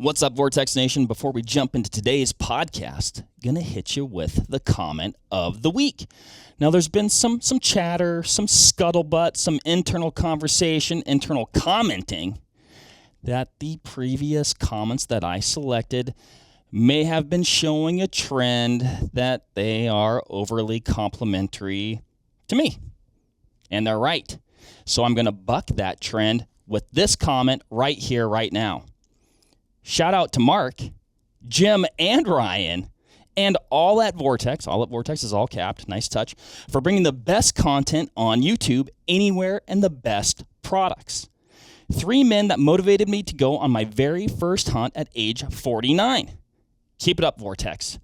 What's up, Vortex Nation? Before we jump into today's podcast, gonna hit you with the comment of the week. Now, there's been some chatter, some scuttlebutt, some internal conversation, internal commenting that the previous comments that I selected may have been showing a trend that they are overly complimentary to me. And they're right. So I'm gonna buck that trend with this comment right here, right now. Shout out to Mark, Jim, and Ryan, and all at Vortex. All at Vortex is all capped. Nice touch. For bringing the best content on YouTube anywhere and the best products. 3 men that motivated me to go on my very first hunt at age 49. Keep it up, Vortex.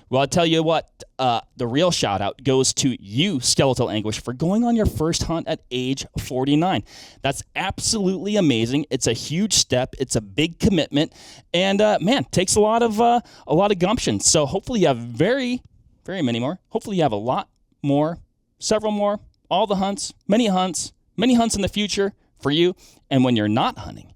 Well, I'll tell you what, the real shout out goes to you, Skeletal Anguish, for going on your first hunt at age 49. That's absolutely amazing. It's a huge step. It's a big commitment, and man, takes a lot of gumption. So hopefully you have very, very many more. Hopefully you have a lot more, several more, all the hunts, many hunts in the future for you. And when you're not hunting,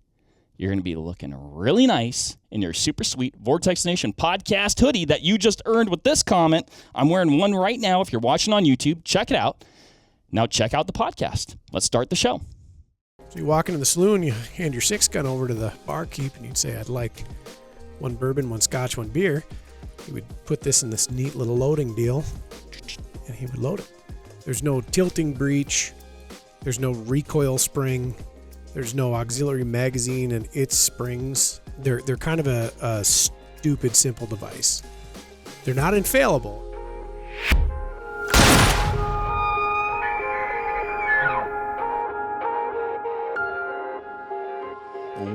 you're going to be looking really nice in your super sweet Vortex Nation podcast hoodie that you just earned with this comment. I'm wearing one right now. If you're watching on YouTube, check it out. Now check out the podcast. Let's start the show. So you walk into the saloon, you hand your 6-gun over to the barkeep, and you'd say, I'd like 1 bourbon, 1 scotch, 1 beer. He would put this in this neat little loading deal, and he would load it. There's no tilting breech. There's no recoil spring. There's no auxiliary magazine and its springs. They're kind of a stupid, simple device. They're not infallible.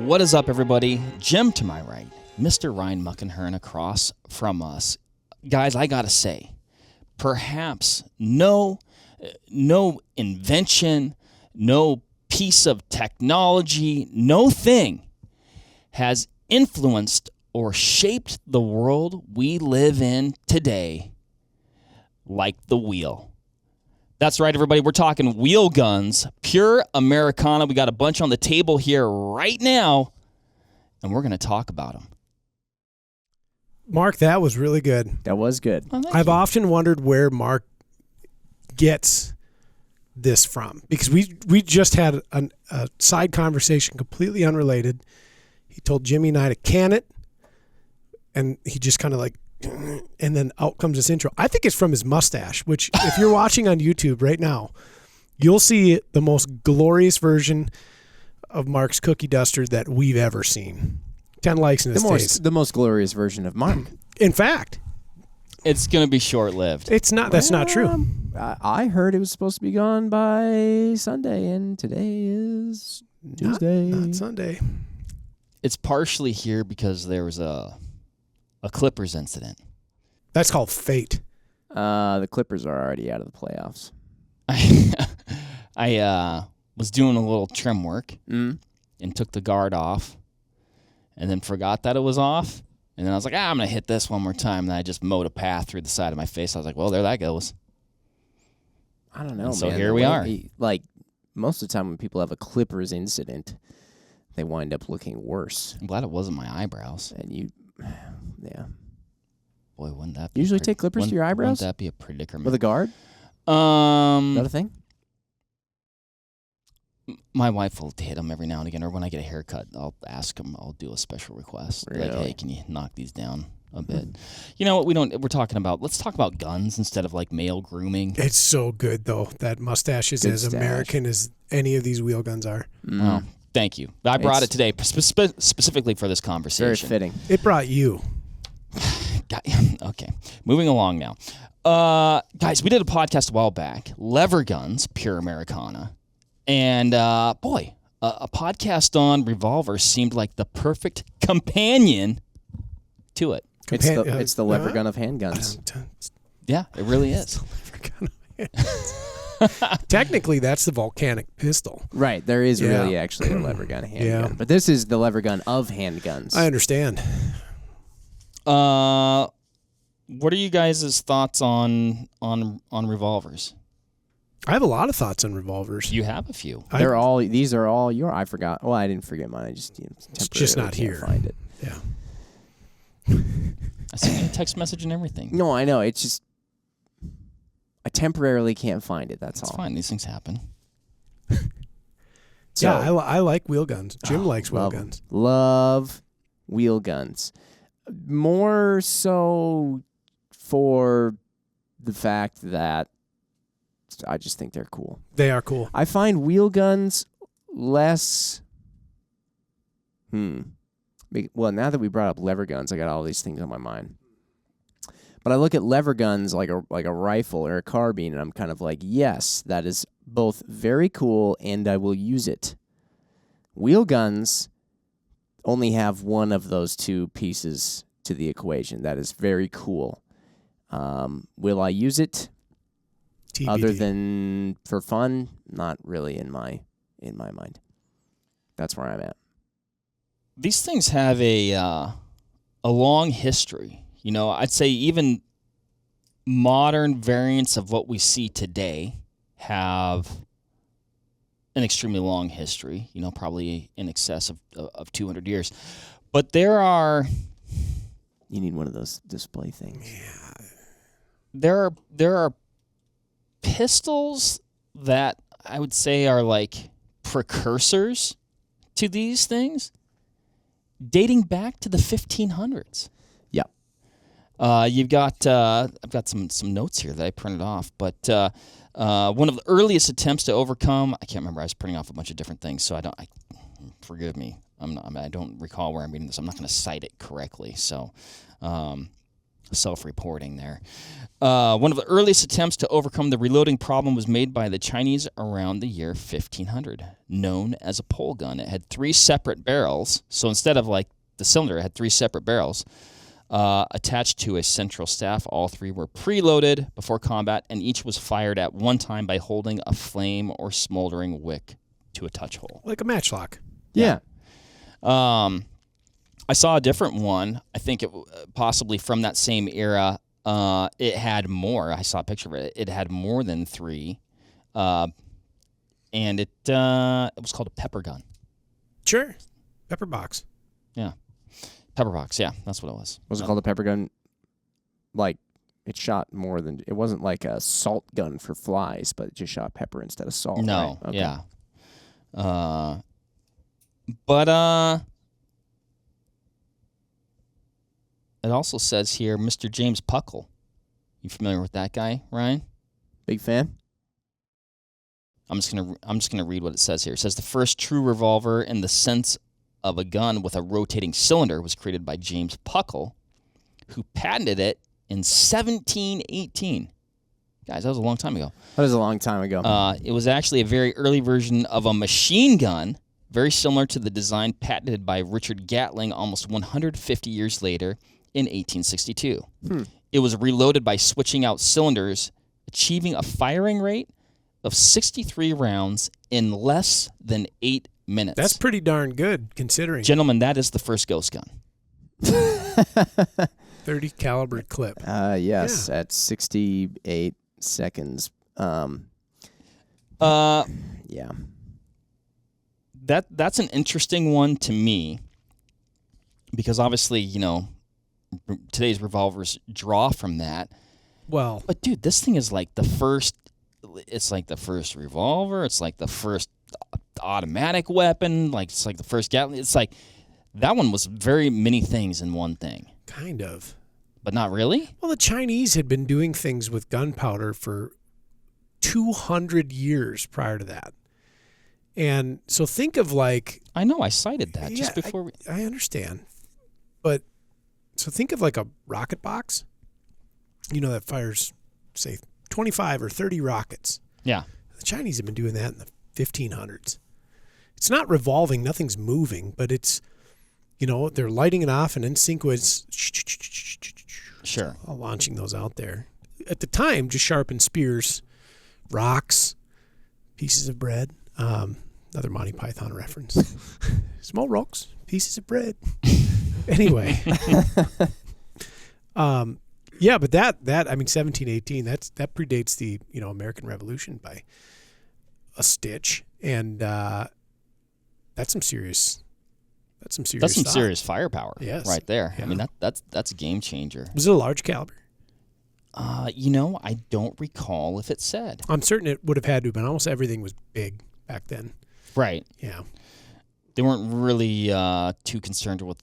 What is up, everybody? Jim to my right, Mr. Ryan Muckenhern across from us. Guys, I gotta say, perhaps no invention, no piece of technology, no thing has influenced or shaped the world we live in today like the wheel. That's right, everybody. We're talking wheel guns, pure Americana. We got a bunch on the table here right now, and we're going to talk about them. Mark, that was really good. That was good. Oh, I've often wondered where Mark gets this from, because we just had a side conversation completely unrelated. He told Jimmy and I to can it, and he just kind of like, and then out comes this intro. I think it's from his mustache, which if you're watching on YouTube right now, you'll see the most glorious version of Mark's cookie duster that we've ever seen. 10 likes in his face. The most glorious version of Mark. In fact, it's going to be short-lived. it's not. That's not true. I heard it was supposed to be gone by Sunday, and today is Tuesday. Not Sunday. It's partially here because there was a Clippers incident. That's called fate. The Clippers are already out of the playoffs. I was doing a little trim work Mm. and took the guard off and then forgot that it was off. And then I was like, I'm going to hit this one more time. And I just mowed a path through the side of my face. I was like, well, there that goes. I don't know, And so man. here we are. Like, most of the time when people have a Clippers incident, they wind up looking worse. I'm glad it wasn't my eyebrows. And you, yeah. Boy, wouldn't that be Usually take clippers to your eyebrows? Wouldn't that be a predicament? With a guard? Is that a thing? My wife will hit them every now and again, or when I get a haircut, I'll ask them. I'll do a special request, like, Really? "Hey, can you knock these down a bit?" You know what? We're talking about. Let's talk about guns instead of like male grooming. It's so good, though. That mustache is Good as stash. American as any of these wheel guns are. Well, thank you. I brought it It's- today specifically for this Very conversation. fitting. It brought you. Okay, moving along now. Guys, we did a podcast a while back, Lever Guns, Pure Americana. And, boy, a podcast on revolvers seemed like the perfect companion to it. It's the lever gun of handguns. Yeah, it really is. Technically, that's the volcanic pistol. Right, there is Yeah. really actually a lever gun handgun. Yeah. But this is the lever gun of handguns. I understand. What are you guys' thoughts on revolvers? I have a lot of thoughts on revolvers. You have a few. These are all your. I forgot. Well, I didn't forget mine. I just It's just not temporarily here. can't find it. Yeah. I sent you a text message and everything. No, I know. It's just I temporarily can't find it. That's It's all. fine. These things happen. So, yeah, I like wheel guns. Jim likes wheel guns. Love wheel guns. More so for the fact that I just think they're cool. They are cool. I find wheel guns less... Well, now that we brought up lever guns, I got all these things on my mind. But I look at lever guns like a rifle or a carbine, and I'm kind of like, yes, that is both very cool, and I will use it. Wheel guns only have one of those two pieces to the equation. That is very cool. Will I use it? TBD. Other than for fun? Not really in my mind. That's where I'm at. These things have a long history. You know, I'd say even modern variants of what we see today have an extremely long history, you know, probably in excess of 200 years. But there are... You need one of those display things. Yeah. There are pistols that I would say are like precursors to these things dating back to the 1500s. Yeah. You've got I've got some notes here that I printed off, but one of the earliest attempts to overcome, I can't remember, I was printing off a bunch of different things, so forgive me. I don't recall where I'm reading this. I'm not going to cite it correctly, so self-reporting there. One of the earliest attempts to overcome the reloading problem was made by the Chinese around the year 1500, known as a pole gun. It had 3 separate barrels, so instead of like the cylinder, it had 3 separate barrels attached to a central staff. All 3 were preloaded before combat, and each was fired at one time by holding a flame or smoldering wick to a touch hole. Like a matchlock. Yeah. I saw a different one. I think it possibly from that same era. It had more. I saw a picture of it. It had more than 3, and it was called a pepper gun. Sure. Pepper box. Yeah, pepper box. Yeah, that's what it was. Was it called a pepper gun? Like, it shot more than... It wasn't like a salt gun for flies, but it just shot pepper instead of salt. No. Right? Okay. Yeah. But it also says here, Mr. James Puckle. You familiar with that guy, Ryan? Big fan? I'm just gonna read what it says here. It says the first true revolver in the sense of a gun with a rotating cylinder was created by James Puckle, who patented it in 1718. Guys, that was a long time ago. That was a long time ago. It was actually a very early version of a machine gun, very similar to the design patented by Richard Gatling almost 150 years later in 1862. It was reloaded by switching out cylinders, achieving a firing rate of 63 rounds in less than 8 minutes. That's pretty darn good, considering. Gentlemen, that is the first ghost gun. 30 caliber clip. Yes, at 68 seconds. Yeah. That's an interesting one to me because obviously, you know, today's revolvers draw from that. Well, but dude, this thing is like the first. It's like the first revolver. It's like the first automatic weapon. Like it's like the first Gatling. It's like that one was very many things in one thing. kind of. But not really? Well, the Chinese had been doing things with gunpowder for 200 years prior to that. And so think of like... I know, I cited that just before I understand. But so think of like a rocket box, you know, that fires, say, 25 or 30 rockets. Yeah. The Chinese have been doing that in the 1500s. It's not revolving, nothing's moving, but it's, you know, they're lighting it off and in sequence, Sure. all launching those out there. At the time, just sharpened spears, rocks, pieces of bread. Another Monty Python reference. Small rocks, pieces of bread. Anyway. Yeah, but that I mean 1718, that predates the, you know, American Revolution by a stitch, and that's some serious That's some serious. That's some stuff. serious firepower. Yes. Right there. Yeah. I mean, that's a game changer. Was it a large caliber? I don't recall if it said. I'm certain it would have had to, but almost everything was big back then. Right. Yeah. They weren't really too concerned with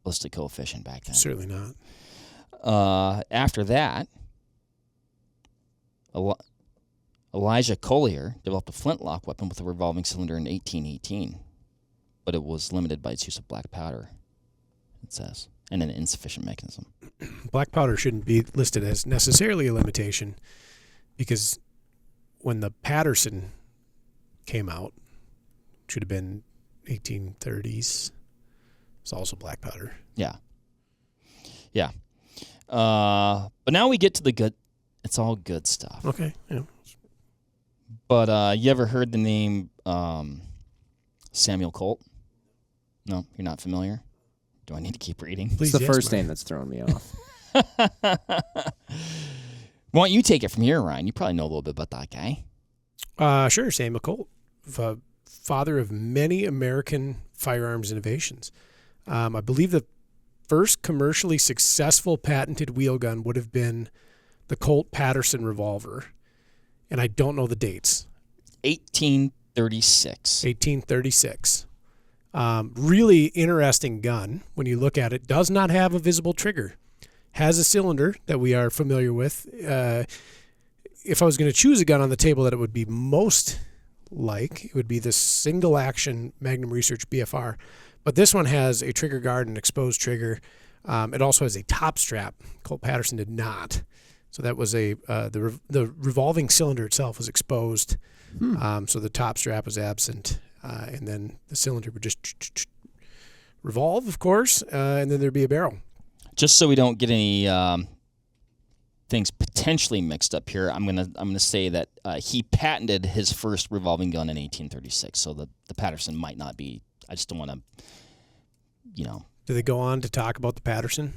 ballistic coefficient back then. Certainly not. After that, Elijah Collier developed a flintlock weapon with a revolving cylinder in 1818, but it was limited by its use of black powder, it says, and an insufficient mechanism. Black powder shouldn't be listed as necessarily a limitation because when the Patterson came out, it should have been 1830s, it's also black powder. Yeah. Yeah. But now we get to the good. It's all good stuff. Okay. Yeah. But you ever heard the name Samuel Colt? No, you're not familiar? Do I need to keep reading? Please, It's the yes, first Mark. name that's throwing me off. Why don't you take it from here, Ryan? You probably know a little bit about that guy. Sure, Samuel Colt, father of many American firearms innovations. I believe the first commercially successful patented wheel gun would have been the Colt Patterson revolver, and I don't know the dates. 1836. 1836. Really interesting gun when you look at it. Does not have a visible trigger. Has a cylinder that we are familiar with. If I was going to choose a gun on the table that it would be most like, it would be the single action Magnum Research BFR. But this one has a trigger guard and exposed trigger. It also has a top strap. Colt Patterson did not. So that was the revolving cylinder itself was exposed. So the top strap was absent. And then the cylinder would just revolve, of course, and then there'd be a barrel. Just so we don't get any things potentially mixed up here, I'm gonna say that he patented his first revolving gun in 1836. So the Patterson might not be. I just don't want to, Do they go on to talk about the Patterson?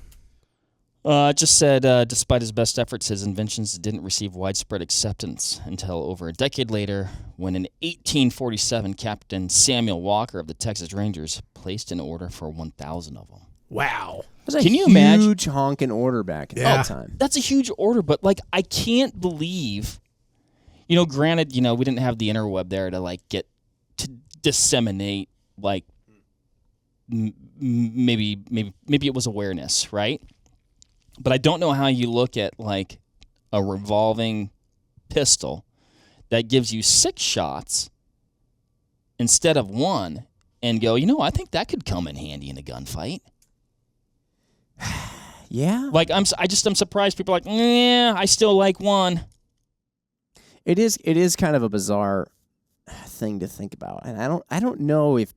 It just said, despite his best efforts, his inventions didn't receive widespread acceptance until over a decade later, when in 1847, Captain Samuel Walker of the Texas Rangers placed an order for 1,000 of them. Wow. It was a Can you imagine? huge honking order back in Yeah. that time. That's a huge order, but I can't believe, granted, we didn't have the interweb there to disseminate maybe it was awareness, right? But I don't know how you look at a revolving pistol that gives you 6 shots instead of 1 and go, I think that could come in handy in a gunfight. Yeah. I'm surprised people are like, I still like 1. It is kind of a bizarre thing to think about. And I don't know if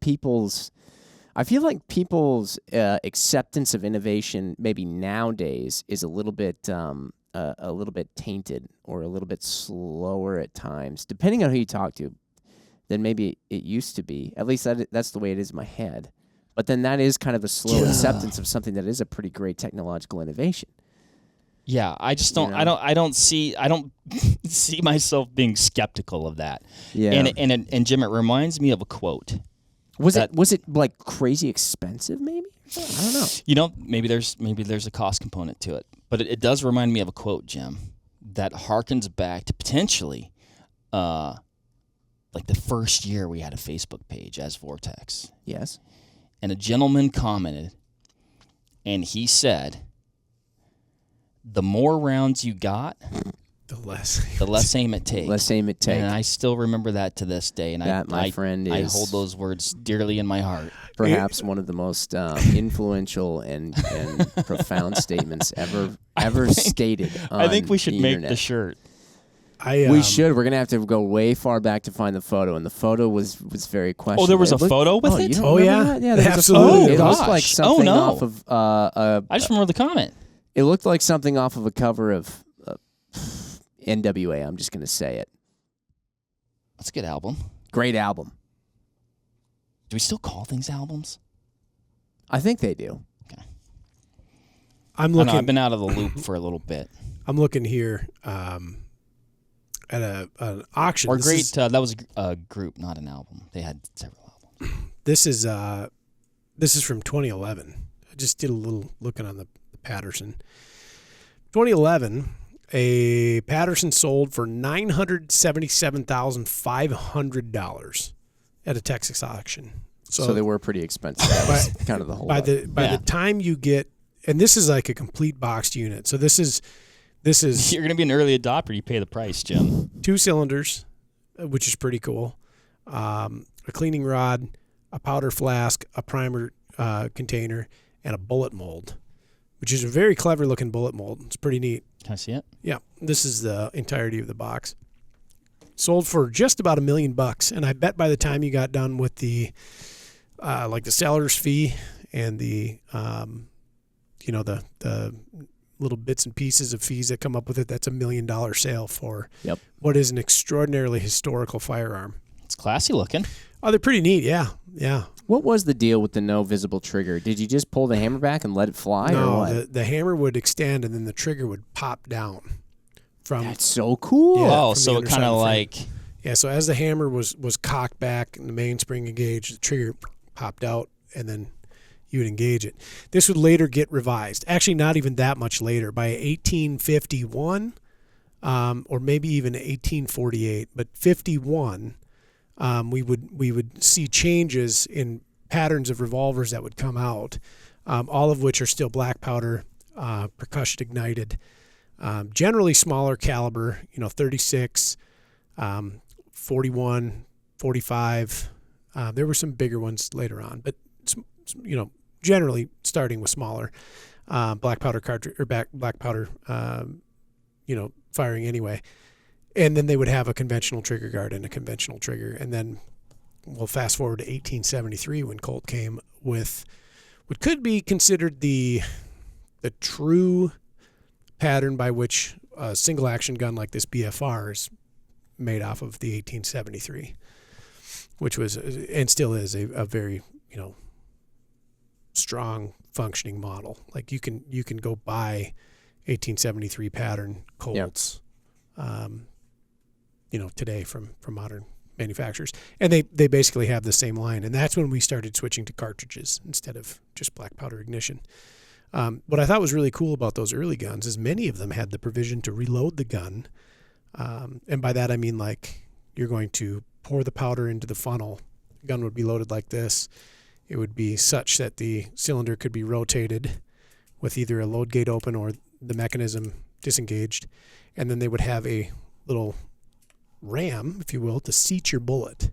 I feel like people's acceptance of innovation maybe nowadays is a little bit tainted or a little bit slower at times, depending on who you talk to, than maybe it used to be. At least that's the way it is in my head. But then that is kind of a slow acceptance of something that is a pretty great technological innovation. Yeah, I just don't. I don't see see myself being skeptical of that. Yeah. And Jim, it reminds me of a quote. Was it like crazy expensive? Maybe I don't know. Maybe there's a cost component to it, but it does remind me of a quote, Jim, that harkens back to potentially, the first year we had a Facebook page as Vortex. Yes. And a gentleman commented, and he said, "The more rounds you got, The less aim it takes." Less aim it takes. And I still remember that to this day. And That, my friend, I is hold those words dearly in my heart. perhaps one of the most influential and profound statements ever stated. I think we should the make internet. the shirt. We should. We're gonna have to go way far back to find the photo, and the photo was very questionable. Oh, there was a It looked- photo with it? You don't Oh, remember yeah. that? Yeah, there was Absolutely. a photo. Oh, It looked gosh. like Oh, something no. off of. I just remember the comment. It looked like something off of a cover of NWA. I'm just gonna say it. That's a good album. Great album. Do we still call things albums? I think they do. I'm I know, looking. I've been out of the loop for a little bit. I'm looking here at an auction. Or This great. is- That was a group, not an album. They had several albums. This is This is from 2011. I just did a little looking on the Patterson. 2011, a Patterson sold for $977,500 at a Texas auction. So they were pretty expensive. That was kind of the whole. By the time you get, and this is like a complete boxed unit. So this is You're going to be an early adopter. You pay the price, Jim. 2 cylinders, which is pretty cool. A cleaning rod, a powder flask, a primer container, and a bullet mold, which is a very clever looking bullet mold. It's pretty neat. Can I see it? Yeah, this is the entirety of the box. Sold for just about $1 million, and I bet by the time you got done with the like the seller's fee and the the little bits and pieces of fees that come up with it, that's $1 million sale for what is an extraordinarily historical firearm. It's classy looking. Oh, they're pretty neat. Yeah. What was the deal with the no visible trigger? Did you just pull the hammer back and let it fly? No, or what? the hammer would extend and then the trigger would pop down. That's so cool. Yeah, Oh, from so the it kind of underside like... Yeah, so as the hammer was cocked back and the mainspring engaged, the trigger popped out and then you would engage it. This would later get revised. Actually, not even that much later. By 1851, or maybe even 1848, but 51, we would see changes in patterns of revolvers that would come out, all of which are still black powder, percussion ignited, generally smaller caliber, 36, 41, 45. There were some bigger ones later on, but generally starting with smaller black powder cartridge or black powder, firing anyway. And then they would have a conventional trigger guard and a conventional trigger. And then we'll fast forward to 1873 when Colt came with what could be considered the true pattern by which a single action gun like this BFR is made off of the 1873, which was and still is a very strong functioning model. Like you can go buy 1873 pattern Colts, today from modern manufacturers, and they basically have the same line. And that's when we started switching to cartridges instead of just black powder ignition. What I thought was really cool about those early guns is many of them had the provision to reload the gun, and by that I mean like you're going to pour the powder into the funnel. The gun would be loaded like this. It would be such that the cylinder could be rotated with either a load gate open or the mechanism disengaged. And then they would have a little ram, if you will, to seat your bullet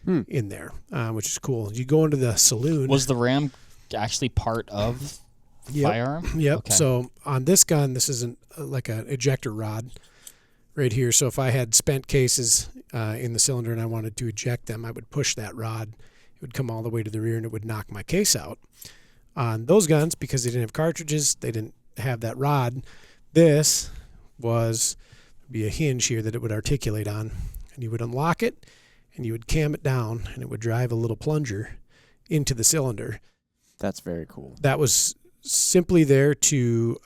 in there, which is cool. You go into the saloon. Was the ram actually part of the firearm? Yep. Okay. So on this gun, this is like an ejector rod right here. So if I had spent cases in the cylinder and I wanted to eject them, I would push that rod. It would come all the way to the rear and it would knock my case out. On those guns, because they didn't have cartridges, they didn't have that rod. This would be a hinge here that it would articulate on, and you would unlock it and you would cam it down and it would drive a little plunger into the cylinder. That's very cool. That was simply there to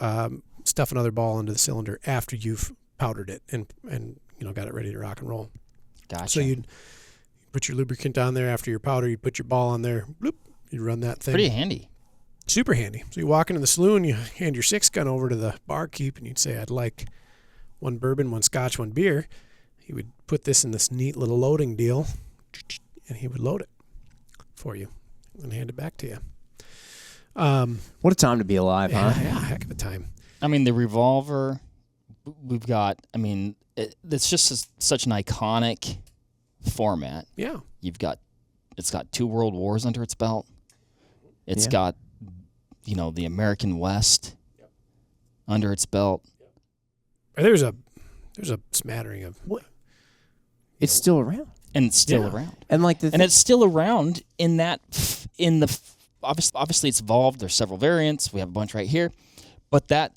stuff another ball into the cylinder after you've powdered it and got it ready to rock and roll. Gotcha. So you'd put your lubricant on there after your powder. You'd put your ball on there. Bloop, you'd run that thing. Pretty handy. Super handy. So you walk into the saloon, you hand your 6-gun over to the barkeep, and you'd say, "I'd like 1 bourbon, 1 scotch, 1 beer." He would put this in this neat little loading deal, and he would load it for you and hand it back to you. What a time to be alive, huh? Yeah, heck of a time. I mean, the revolver we've got, it's just such an iconic format. Yeah. It's got 2 world wars under its belt. It's got, the American West under its belt. There's a smattering of what? It's still around. And it's still around. And it's still around obviously it's evolved. There's several variants. We have a bunch right here. But that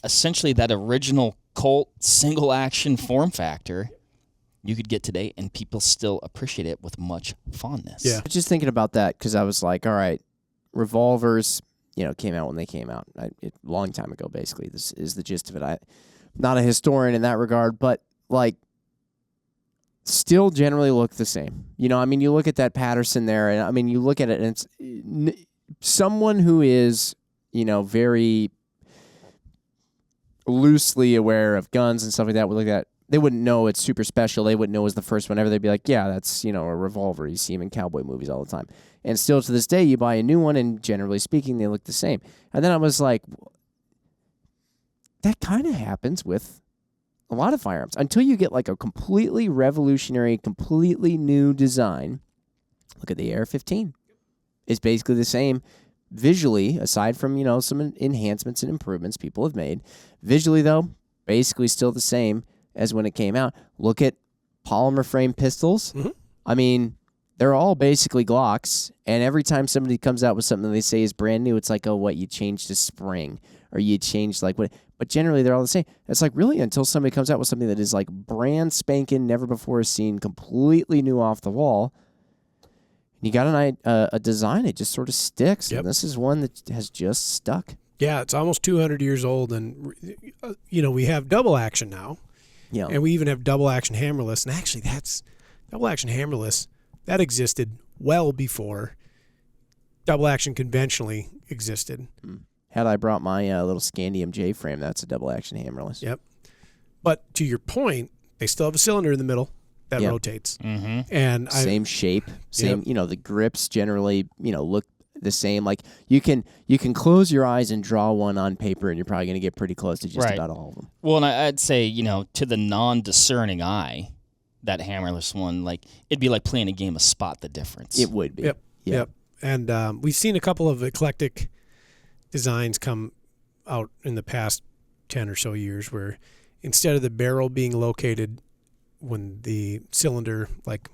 original Colt single action form factor you could get today, and people still appreciate it with much fondness. Yeah. Just thinking about that, because I was like, all right, revolvers, came out when they came out. A long time ago, basically. This is the gist of it. I'm not a historian in that regard, but still generally look the same. You look at that Patterson there, and you look at it, and someone who is, very loosely aware of guns and stuff like that would look at, they wouldn't know it's super special. They wouldn't know it was the first one ever. They'd be like, yeah, that's, a revolver. You see them in cowboy movies all the time. And still to this day, you buy a new one, and generally speaking, they look the same. And then I was like, that kind of happens with a lot of firearms. Until you get like a completely revolutionary, completely new design. Look at the AR-15. It's basically the same visually, aside from, some enhancements and improvements people have made. Visually, though, basically still the same as when it came out. Look at polymer frame pistols. Mm-hmm. I mean, they're all basically Glocks, and every time somebody comes out with something they say is brand new, it's like, oh, what, you changed a spring, or you changed like what, but generally they're all the same. It's like, really, until somebody comes out with something that is like brand spanking, never before seen, completely new off the wall, you got a design, it just sort of sticks, Yep. and this is one that has just stuck. Yeah, it's almost 200 years old, and we have double action now. Yeah. And we even have double action hammerless. And actually, that's double action hammerless. That existed well before double action conventionally existed. Had I brought my little Scandium J frame, that's a double action hammerless. Yep. But to your point, they still have a cylinder in the middle that Yep. rotates. Mm-hmm. And Same shape, same. Yep. The grips generally, look the same. Like you can close your eyes and draw one on paper, and you're probably going to get pretty close to just Right. about all of them. Well, and I'd say, to the non-discerning eye, that hammerless one, like, it'd be like playing a game of spot the difference. It would be. Yep. Yeah. Yep. And we've seen a couple of eclectic designs come out in the past 10 or so years where instead of the barrel being located when the cylinder, like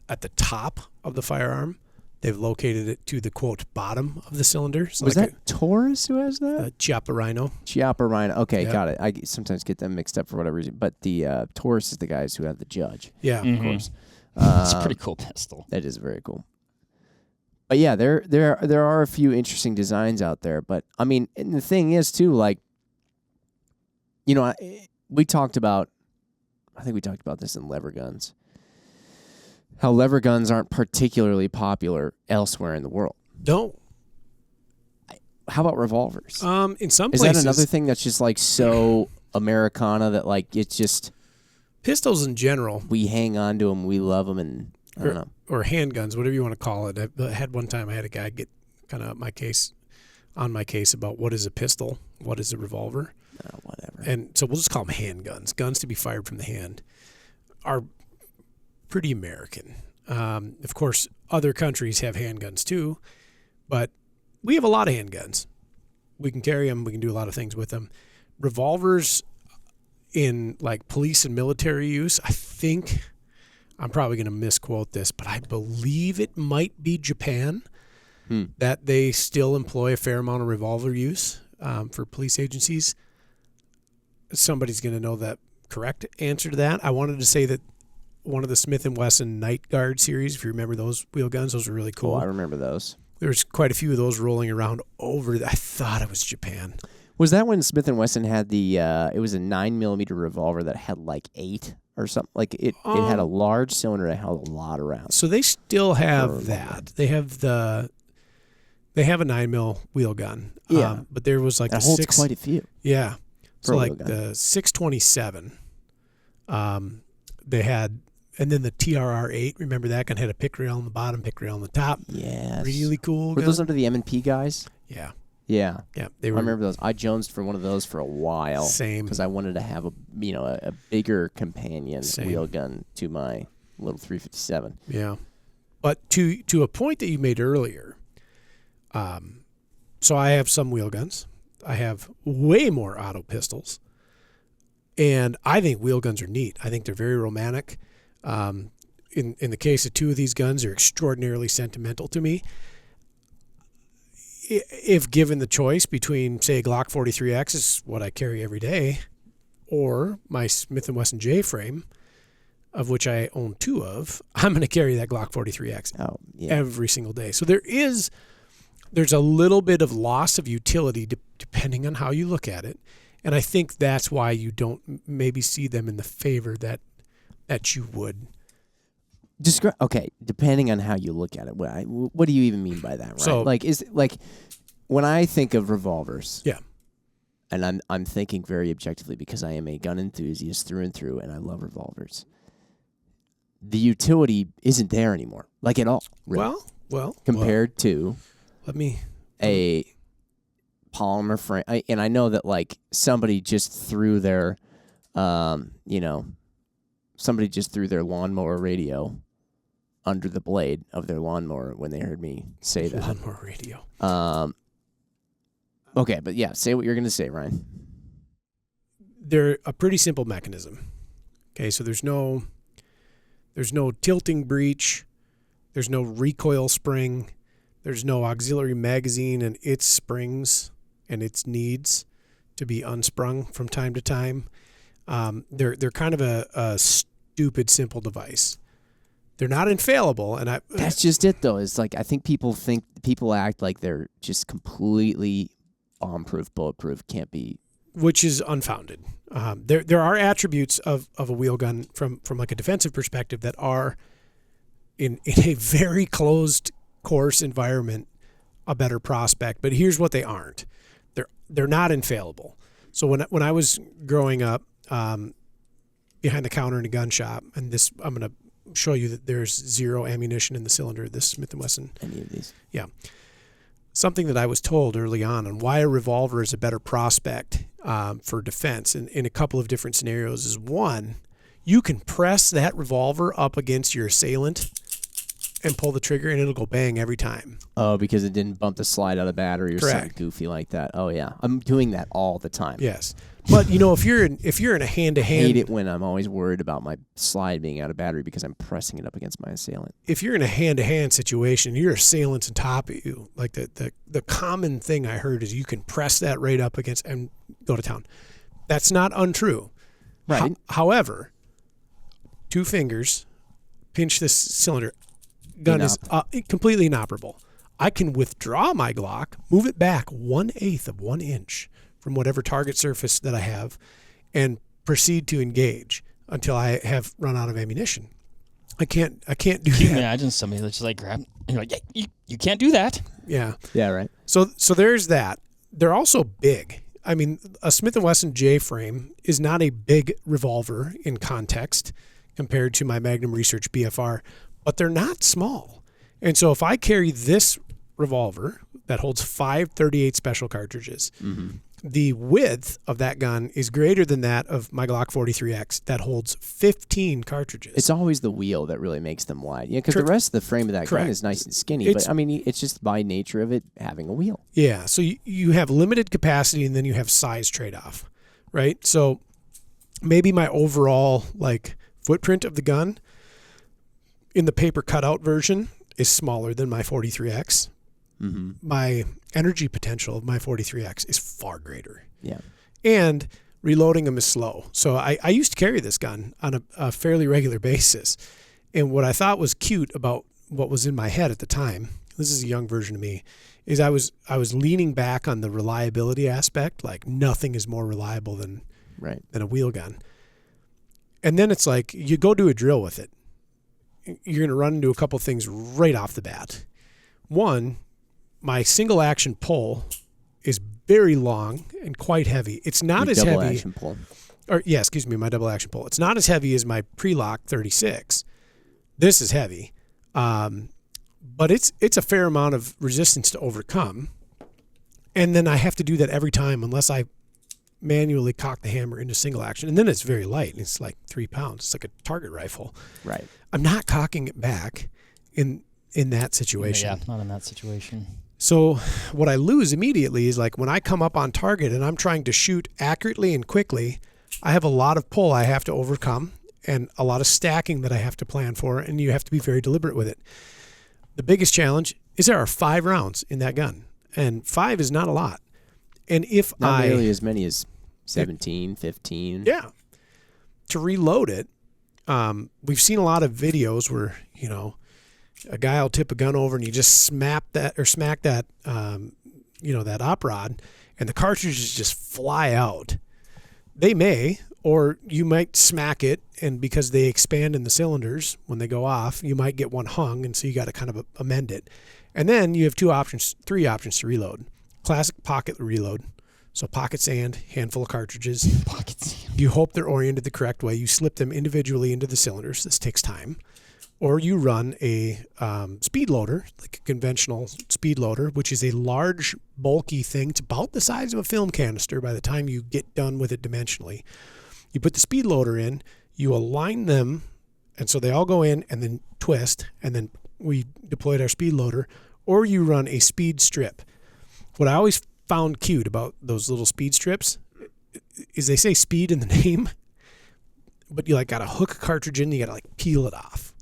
at the top of the firearm, they've located it to the, quote, bottom of the cylinder. So Was like that Taurus who has that? a Chiappa Rhino? Chiappa Rhino. Okay, Yep. got it. I sometimes get them mixed up for whatever reason. But the Taurus is the guys who have the Judge, Yeah. of course. It's a pretty cool pistol. That is very cool. But yeah, there are a few interesting designs out there. But I mean, and the thing is too, like, we talked about. I think we talked about this in lever guns. How lever guns aren't particularly popular elsewhere in the world. No. How about revolvers? In some Is places, that another thing that's just like so Americana that like it's just pistols in general, we hang on to them, we love them, and I don't know. or handguns, whatever you want to call it. I had one time I had a guy get kind of on my case about what is a pistol, what is a revolver. Whatever. And so we'll just call them handguns. Guns to be fired from the hand are pretty American. Of course, other countries have handguns too, but we have a lot of handguns. We can carry them. We can do a lot of things with them. Revolvers in like police and military use, I think, I'm probably going to misquote this, but I believe it might be Japan that they still employ a fair amount of revolver use for police agencies. Somebody's going to know the correct answer to that. I wanted to say that one of the Smith & Wesson Night Guard series, if you remember those wheel guns, those were really cool. Oh, I remember those. There's quite a few of those rolling around I thought it was Japan. Was that when Smith & Wesson had the, it was a 9mm revolver that had like 8 or something? Like it had a large cylinder that held a lot of rounds. So they still have Or- that. They have a 9mm wheel gun. Yeah. But there was like That the holds 6. quite a few. Yeah. So For a like wheel gun. the 627, they had, and then the TRR-8. Remember that gun had a pick rail on the bottom, pick rail on the top. Yes. Really cool Were gun. those under the M&P guys? Yeah. Yeah. Yeah. I They were remember those. I jonesed for one of those for a while. Same. Because I wanted to have a bigger companion Same. wheel gun to my little 357. Yeah. But to a point that you made earlier, so I have some wheel guns. I have way more auto pistols. And I think wheel guns are neat. I think they're very romantic. In the case of two of these guns, they're extraordinarily sentimental to me. If given the choice between, say, a Glock 43X is what I carry every day, or my Smith & Wesson J frame, of which I own 2 of, I'm going to carry that Glock 43X Oh, yeah. every single day. So there's a little bit of loss of utility depending on how you look at it. And I think that's why you don't maybe see them in the favor that you would. Okay, depending on how you look at it, what do you even mean by that, right? So- When I think of revolvers, Yeah. and I'm thinking very objectively because I am a gun enthusiast through and through, and I love revolvers. The utility isn't there anymore, like at all, really, compared to let me a polymer frame. And I know that like somebody just threw their, lawnmower radio under the blade of their lawnmower when they heard me say that. lawnmower radio. Okay, but yeah, say what you're going to say, Ryan. They're a pretty simple mechanism. Okay, so there's no tilting breech, there's no recoil spring, there's no auxiliary magazine and its springs and its needs to be unsprung from time to time. They're kind of a stupid simple device. They're not infallible, and that's just it though. It's like I think people act like they're just completely bomb-proof, bulletproof, can't be, which is unfounded. There are attributes of a wheel gun from like a defensive perspective that are in a very closed course environment a better prospect. But here's what they aren't. They're not infallible. So when I was growing up behind the counter in a gun shop, and this I'm going to show you that there's zero ammunition in the cylinder of this Smith & Wesson. Any of these? Yeah. Something that I was told early on why a revolver is a better prospect for defense in a couple of different scenarios is, one, you can press that revolver up against your assailant and pull the trigger and it'll go bang every time. Oh, because it didn't bump the slide out of battery or something goofy like that. Oh yeah, I'm doing that all the time. Yes, but if you're in a hand-to-hand, I hate it when I'm always worried about my slide being out of battery because I'm pressing it up against my assailant. If you're in a hand-to-hand situation, your assailant's on top of you. Like the common thing I heard is you can press that right up against and go to town. That's not untrue. Right. However, 2 fingers, pinch this cylinder. Gun is completely inoperable. I can withdraw my Glock, move it back 1/8 of 1 inch from whatever target surface that I have, and proceed to engage until I have run out of ammunition. I can't do Can that. you imagine somebody that's just like grab, and you're like, yeah, you can't do that. Yeah. Yeah, right. So there's that. They're also big. I mean, a Smith & Wesson J-frame is not a big revolver in context compared to my Magnum Research BFR, but they're not small. And so if I carry this revolver that holds 5 .38 special cartridges, the width of that gun is greater than that of my Glock 43X that holds 15 cartridges. It's always the wheel that really makes them wide. Yeah, because the rest of the frame of that gun is nice and skinny. But I mean, it's just by nature of it having a wheel. Yeah, so you have limited capacity and then you have size trade-off, right? So maybe my overall footprint of the gun in the paper cutout version is smaller than my 43X. Mm-hmm. My energy potential of my 43X is far greater. Yeah. And reloading them is slow. So I used to carry this gun on a fairly regular basis. And what I thought was cute about what was in my head at the time, this is a young version of me, is I was leaning back on the reliability aspect. Like nothing is more reliable than a wheel gun. And then it's like you go do a drill with it. You're going to run into a couple things right off the bat. One, my single action pull is very long and quite heavy. It's not as heavy. Double action pull. My double action pull. It's not as heavy as my pre-lock 36. This is heavy, but it's a fair amount of resistance to overcome. And then I have to do that every time unless I manually cock the hammer into single action. And then it's very light. It's like 3 pounds. It's like a target rifle. Right. I'm not cocking it back in that situation. Yeah, not in that situation. So what I lose immediately is like when I come up on target and I'm trying to shoot accurately and quickly, I have a lot of pull I have to overcome and a lot of stacking that I have to plan for, and you have to be very deliberate with it. The biggest challenge is there are 5 rounds in that gun, and 5 is not a lot. And if not nearly as many as 17, 15. Yeah. To reload it, we've seen a lot of videos where, a guy will tip a gun over and you just smack that, that op rod, and the cartridges just fly out. They may, or you might smack it, and because they expand in the cylinders when they go off, you might get one hung, and so you got to kind of amend it. And then you have three options to reload. Classic pocket reload. So pocket sand, handful of cartridges. Pocket sand. You hope they're oriented the correct way. You slip them individually into the cylinders. This takes time. Or you run a speed loader, like a conventional speed loader, which is a large, bulky thing. It's about the size of a film canister by the time you get done with it dimensionally. You put the speed loader in, you align them, and so they all go in and then twist, and then we deployed our speed loader. Or you run a speed strip. What I always found cute about those little speed strips is they say speed in the name, but you like got to hook a cartridge in, you got to like peel it off.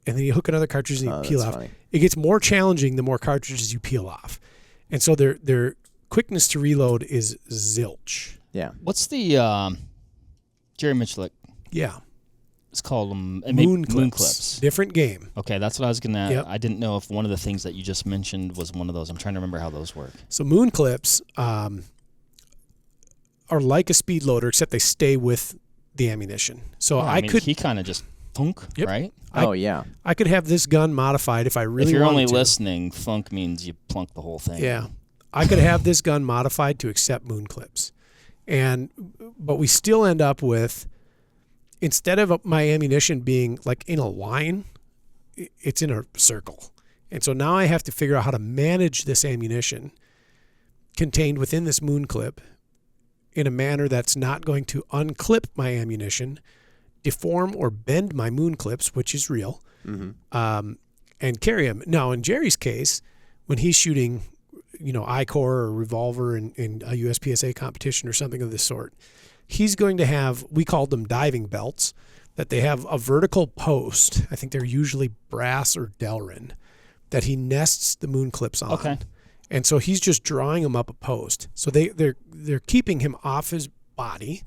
And then you hook another cartridge and you peel off. Funny. It gets more challenging the more cartridges you peel off. And so their quickness to reload is zilch. Yeah. What's the Jerry Michalik? Yeah. It's called Moon clips. Different game. Okay, that's what I was going to... Yep. I didn't know if one of the things that you just mentioned was one of those. I'm trying to remember how those work. So moon clips are like a speed loader, except they stay with the ammunition. So Yeah, I mean, he kind of just thunk, Yep. right? Yeah. I could have this gun modified if I really wanted to. If you're only listening, thunk means you plunk the whole thing. Yeah. I could have this gun modified to accept moon clips. But we still end up with, instead of my ammunition being like in a line, it's in a circle. And so now I have to figure out how to manage this ammunition contained within this moon clip in a manner that's not going to unclip my ammunition, deform or bend my moon clips, which is real, and carry them. Now, in Jerry's case, when he's shooting, I-Core or revolver in a USPSA competition or something of this sort, he's going to have, we called them diving belts, that they have a vertical post. I think they're usually brass or Delrin, that he nests the moon clips on. Okay. And so he's just drawing them up a post. So they're keeping him off his body,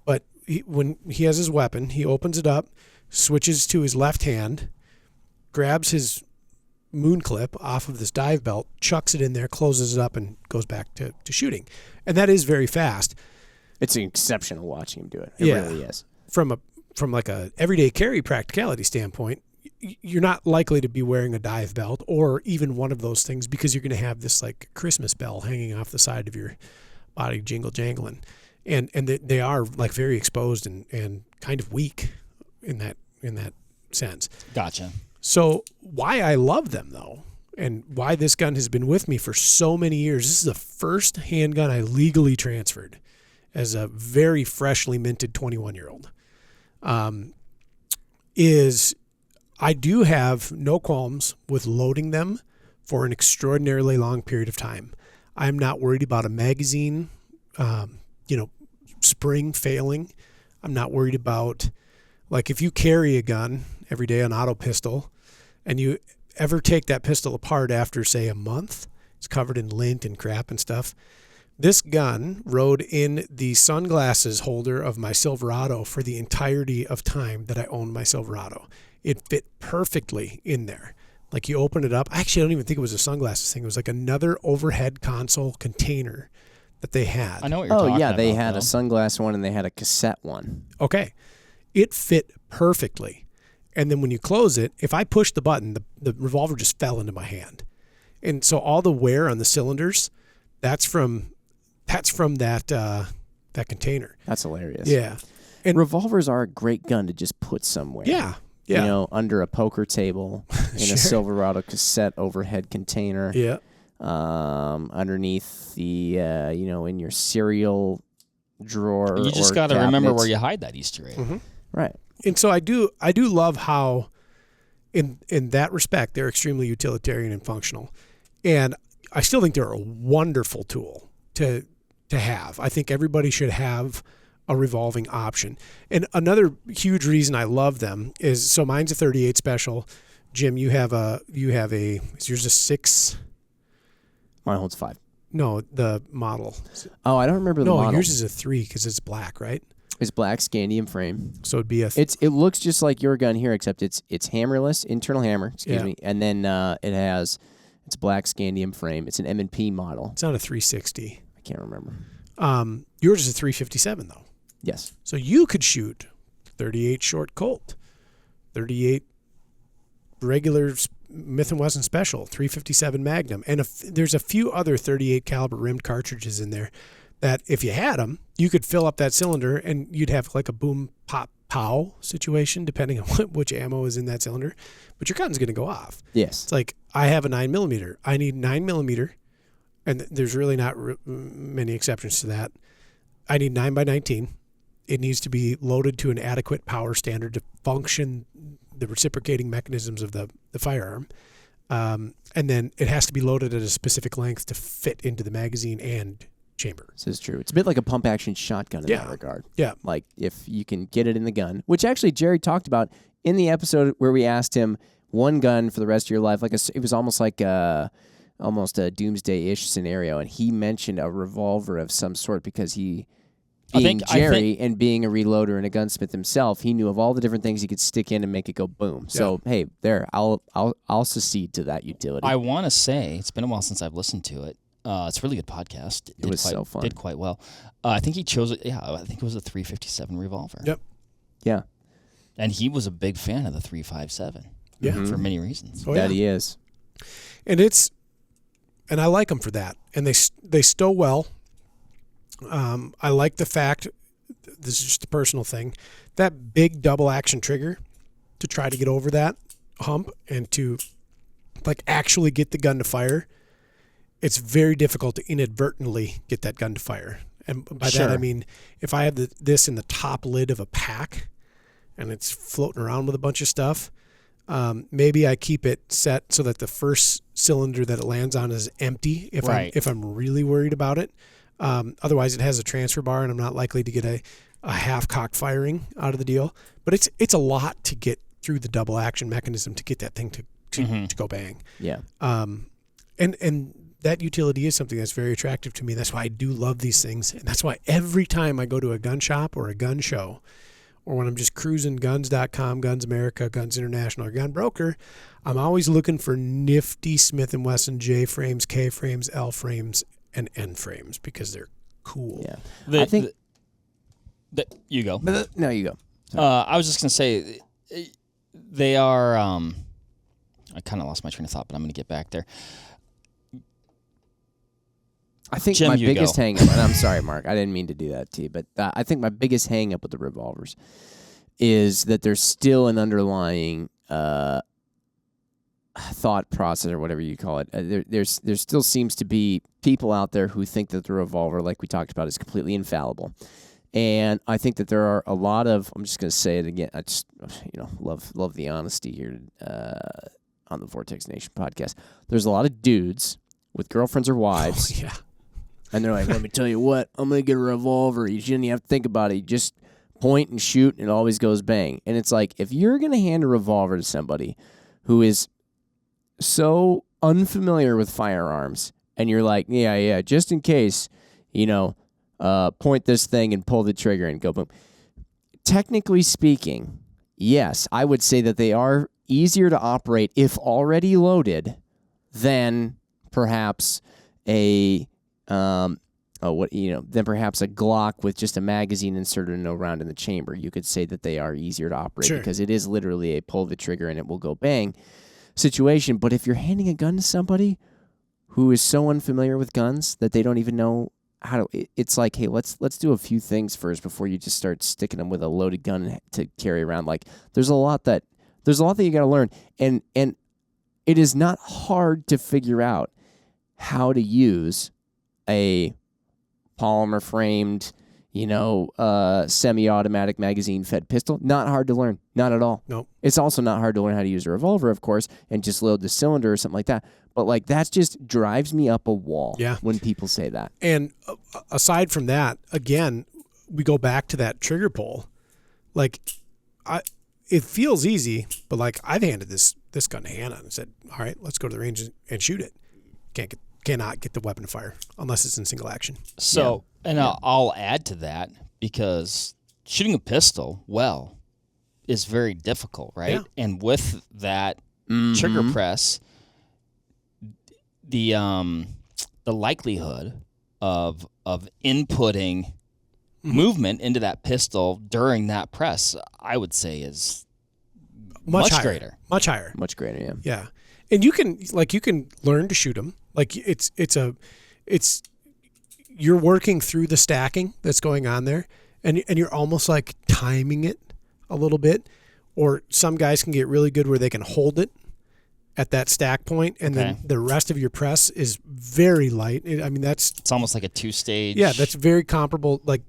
but when he has his weapon, he opens it up, switches to his left hand, grabs his moon clip off of this dive belt, chucks it in there, closes it up, and goes back to shooting. And that is very fast. It's exceptional watching him do it. It really is. From like a everyday carry practicality standpoint, you're not likely to be wearing a dive belt or even one of those things because you're going to have this like Christmas bell hanging off the side of your body jingle jangling. And they are like very exposed and kind of weak in that sense. Gotcha. So why I love them though, and why this gun has been with me for so many years, this is the first handgun I legally transferred as a very freshly minted 21-year-old, is I do have no qualms with loading them for an extraordinarily long period of time. I'm not worried about a magazine, spring failing. I'm not worried about, like, if you carry a gun every day, an auto pistol, and you ever take that pistol apart after, say, a month, it's covered in lint and crap and stuff. This gun rode in the sunglasses holder of my Silverado for the entirety of time that I owned my Silverado. It fit perfectly in there. Like, you open it up. Actually, I don't even think it was a sunglasses thing. It was like another overhead console container that they had. I know what you're talking about. Oh, yeah, they had a sunglass one and they had a cassette one. Okay. It fit perfectly. And then when you close it, if I push the button, the revolver just fell into my hand. And so all the wear on the cylinders, that's from that container. That's hilarious. Yeah. And revolvers are a great gun to just put somewhere. Yeah. Yeah. Under a poker table, in a Silverado cassette overhead container. Yeah. Underneath the, in your cereal drawer. You just got to remember where you hide that Easter egg. Mm-hmm. Right. And so I do love how, in that respect, they're extremely utilitarian and functional. And I still think they're a wonderful tool to have. I think everybody should have a revolving option. And another huge reason I love them is, so mine's a 38 special. Jim, you have is yours a 6? Mine holds 5. No, the model. Oh, I don't remember the model. No, yours is a 3 because it's black, right? It's black scandium frame. So it'd be it looks just like your gun here, except it's hammerless, internal hammer, excuse me, and then it's black scandium frame. It's an M&P model. It's not a 360. I can't remember. Yours is a 357 though. Yes. So you could shoot 38 short Colt, 38 regular Smith & Wesson Special, 357 Magnum, and there's a few other 38 caliber rimmed cartridges in there that if you had them, you could fill up that cylinder and you'd have like a boom, pop, pow situation depending on which ammo is in that cylinder. But your gun's going to go off. Yes. It's like I have a 9mm. I need 9mm, and there's really not many exceptions to that. I need 9x19. It needs to be loaded to an adequate power standard to function the reciprocating mechanisms of the firearm. And then it has to be loaded at a specific length to fit into the magazine and chamber. This is true. It's a bit like a pump action shotgun in that regard. Yeah. Like if you can get it in the gun, which actually Jerry talked about in the episode where we asked him one gun for the rest of your life. It was almost like almost a doomsday-ish scenario. And he mentioned a revolver of some sort because being Jerry and being a reloader and a gunsmith himself, he knew of all the different things he could stick in and make it go boom. Yeah. So hey, I'll secede to that utility. I want to say it's been a while since I've listened to it. It's a really good podcast. It was so fun. Did quite well. I think he chose it. Yeah, I think it was a 357 revolver. Yep. Yeah. And he was a big fan of the 357. Yeah. For many reasons. That he is. And I like them for that. And they stow well. I like the fact, this is just a personal thing, that big double action trigger to try to get over that hump and to like actually get the gun to fire. It's very difficult to inadvertently get that gun to fire. And by that I mean, if I have this in the top lid of a pack and it's floating around with a bunch of stuff, maybe I keep it set so that the first cylinder that it lands on is empty if I'm really worried about it. Otherwise, it has a transfer bar, and I'm not likely to get a half-cocked firing out of the deal. But it's a lot to get through the double action mechanism to get that thing to go bang. Yeah. And that utility is something that's very attractive to me. That's why I do love these things, and that's why every time I go to a gun shop or a gun show, or when I'm just cruising guns.com, Guns America, Guns International, or Gun Broker, I'm always looking for nifty Smith & Wesson J frames, K frames, L frames, and N frames because they're cool. Yeah. I think you go. No, you go. I was just going to say they are I kind of lost my train of thought, but I'm going to get back there. I think Jim, my biggest hang-up, and I'm sorry, Mark, I didn't mean to do that to you, but I think my biggest hang-up with the revolvers is that there's still an underlying thought process or whatever you call it. There still seems to be people out there who think that the revolver, like we talked about, is completely infallible. And I think that there are a lot of, I'm just going to say it again, I just love the honesty here on the Vortex Nation podcast. There's a lot of dudes with girlfriends or wives. Oh, yeah. And they're like, let me tell you what, I'm going to get a revolver. You shouldn't even have to think about it. You just point and shoot, and it always goes bang. And it's like, if you're going to hand a revolver to somebody who is so unfamiliar with firearms, and you're like, yeah, just in case, point this thing and pull the trigger and go boom. Technically speaking, yes, I would say that they are easier to operate if already loaded than perhaps than perhaps a Glock with just a magazine inserted and no round in the chamber. You could say that they are easier to operate because it is literally a pull the trigger and it will go bang situation. But if you're handing a gun to somebody who is so unfamiliar with guns that they don't even know how to, it's like, hey, let's do a few things first before you just start sticking them with a loaded gun to carry around. Like there's a lot that you got to learn, and it is not hard to figure out how to use a polymer framed, semi-automatic magazine-fed pistol. Not hard to learn. Not at all. Nope. It's also not hard to learn how to use a revolver, of course, and just load the cylinder or something like that. But, that just drives me up a wall when people say that. And aside from that, again, we go back to that trigger pull. It feels easy, but, I've handed this gun to Hannah and said, all right, let's go to the range and shoot it. Cannot get the weapon to fire unless it's in single action. So, I'll add to that because shooting a pistol is very difficult, right? Yeah. And with that trigger press, the likelihood of inputting movement into that pistol during that press, I would say is much higher. greater. Much higher. Much greater, yeah. Yeah. And you can learn to shoot them. Like you're working through the stacking that's going on there, and you're almost like timing it a little bit. Or some guys can get really good where they can hold it at that stack point, and then the rest of your press is very light. It's almost like a 2-stage. Yeah, that's very comparable. Like,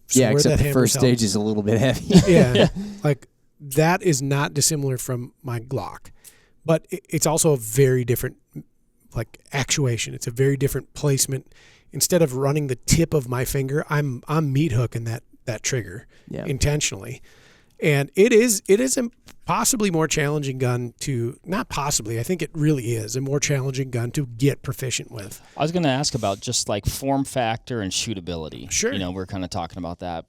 yeah, except the first stage is a little bit heavy. Yeah, like that is not dissimilar from my Glock, but it's also a very different like actuation. It's a very different placement. Instead of running the tip of my finger, I'm meat hooking that trigger intentionally. And it is a possibly more challenging gun to, not possibly, I think it really is a more challenging gun to get proficient with. I was going to ask about just like form factor and shootability. Sure. We're kind of talking about that.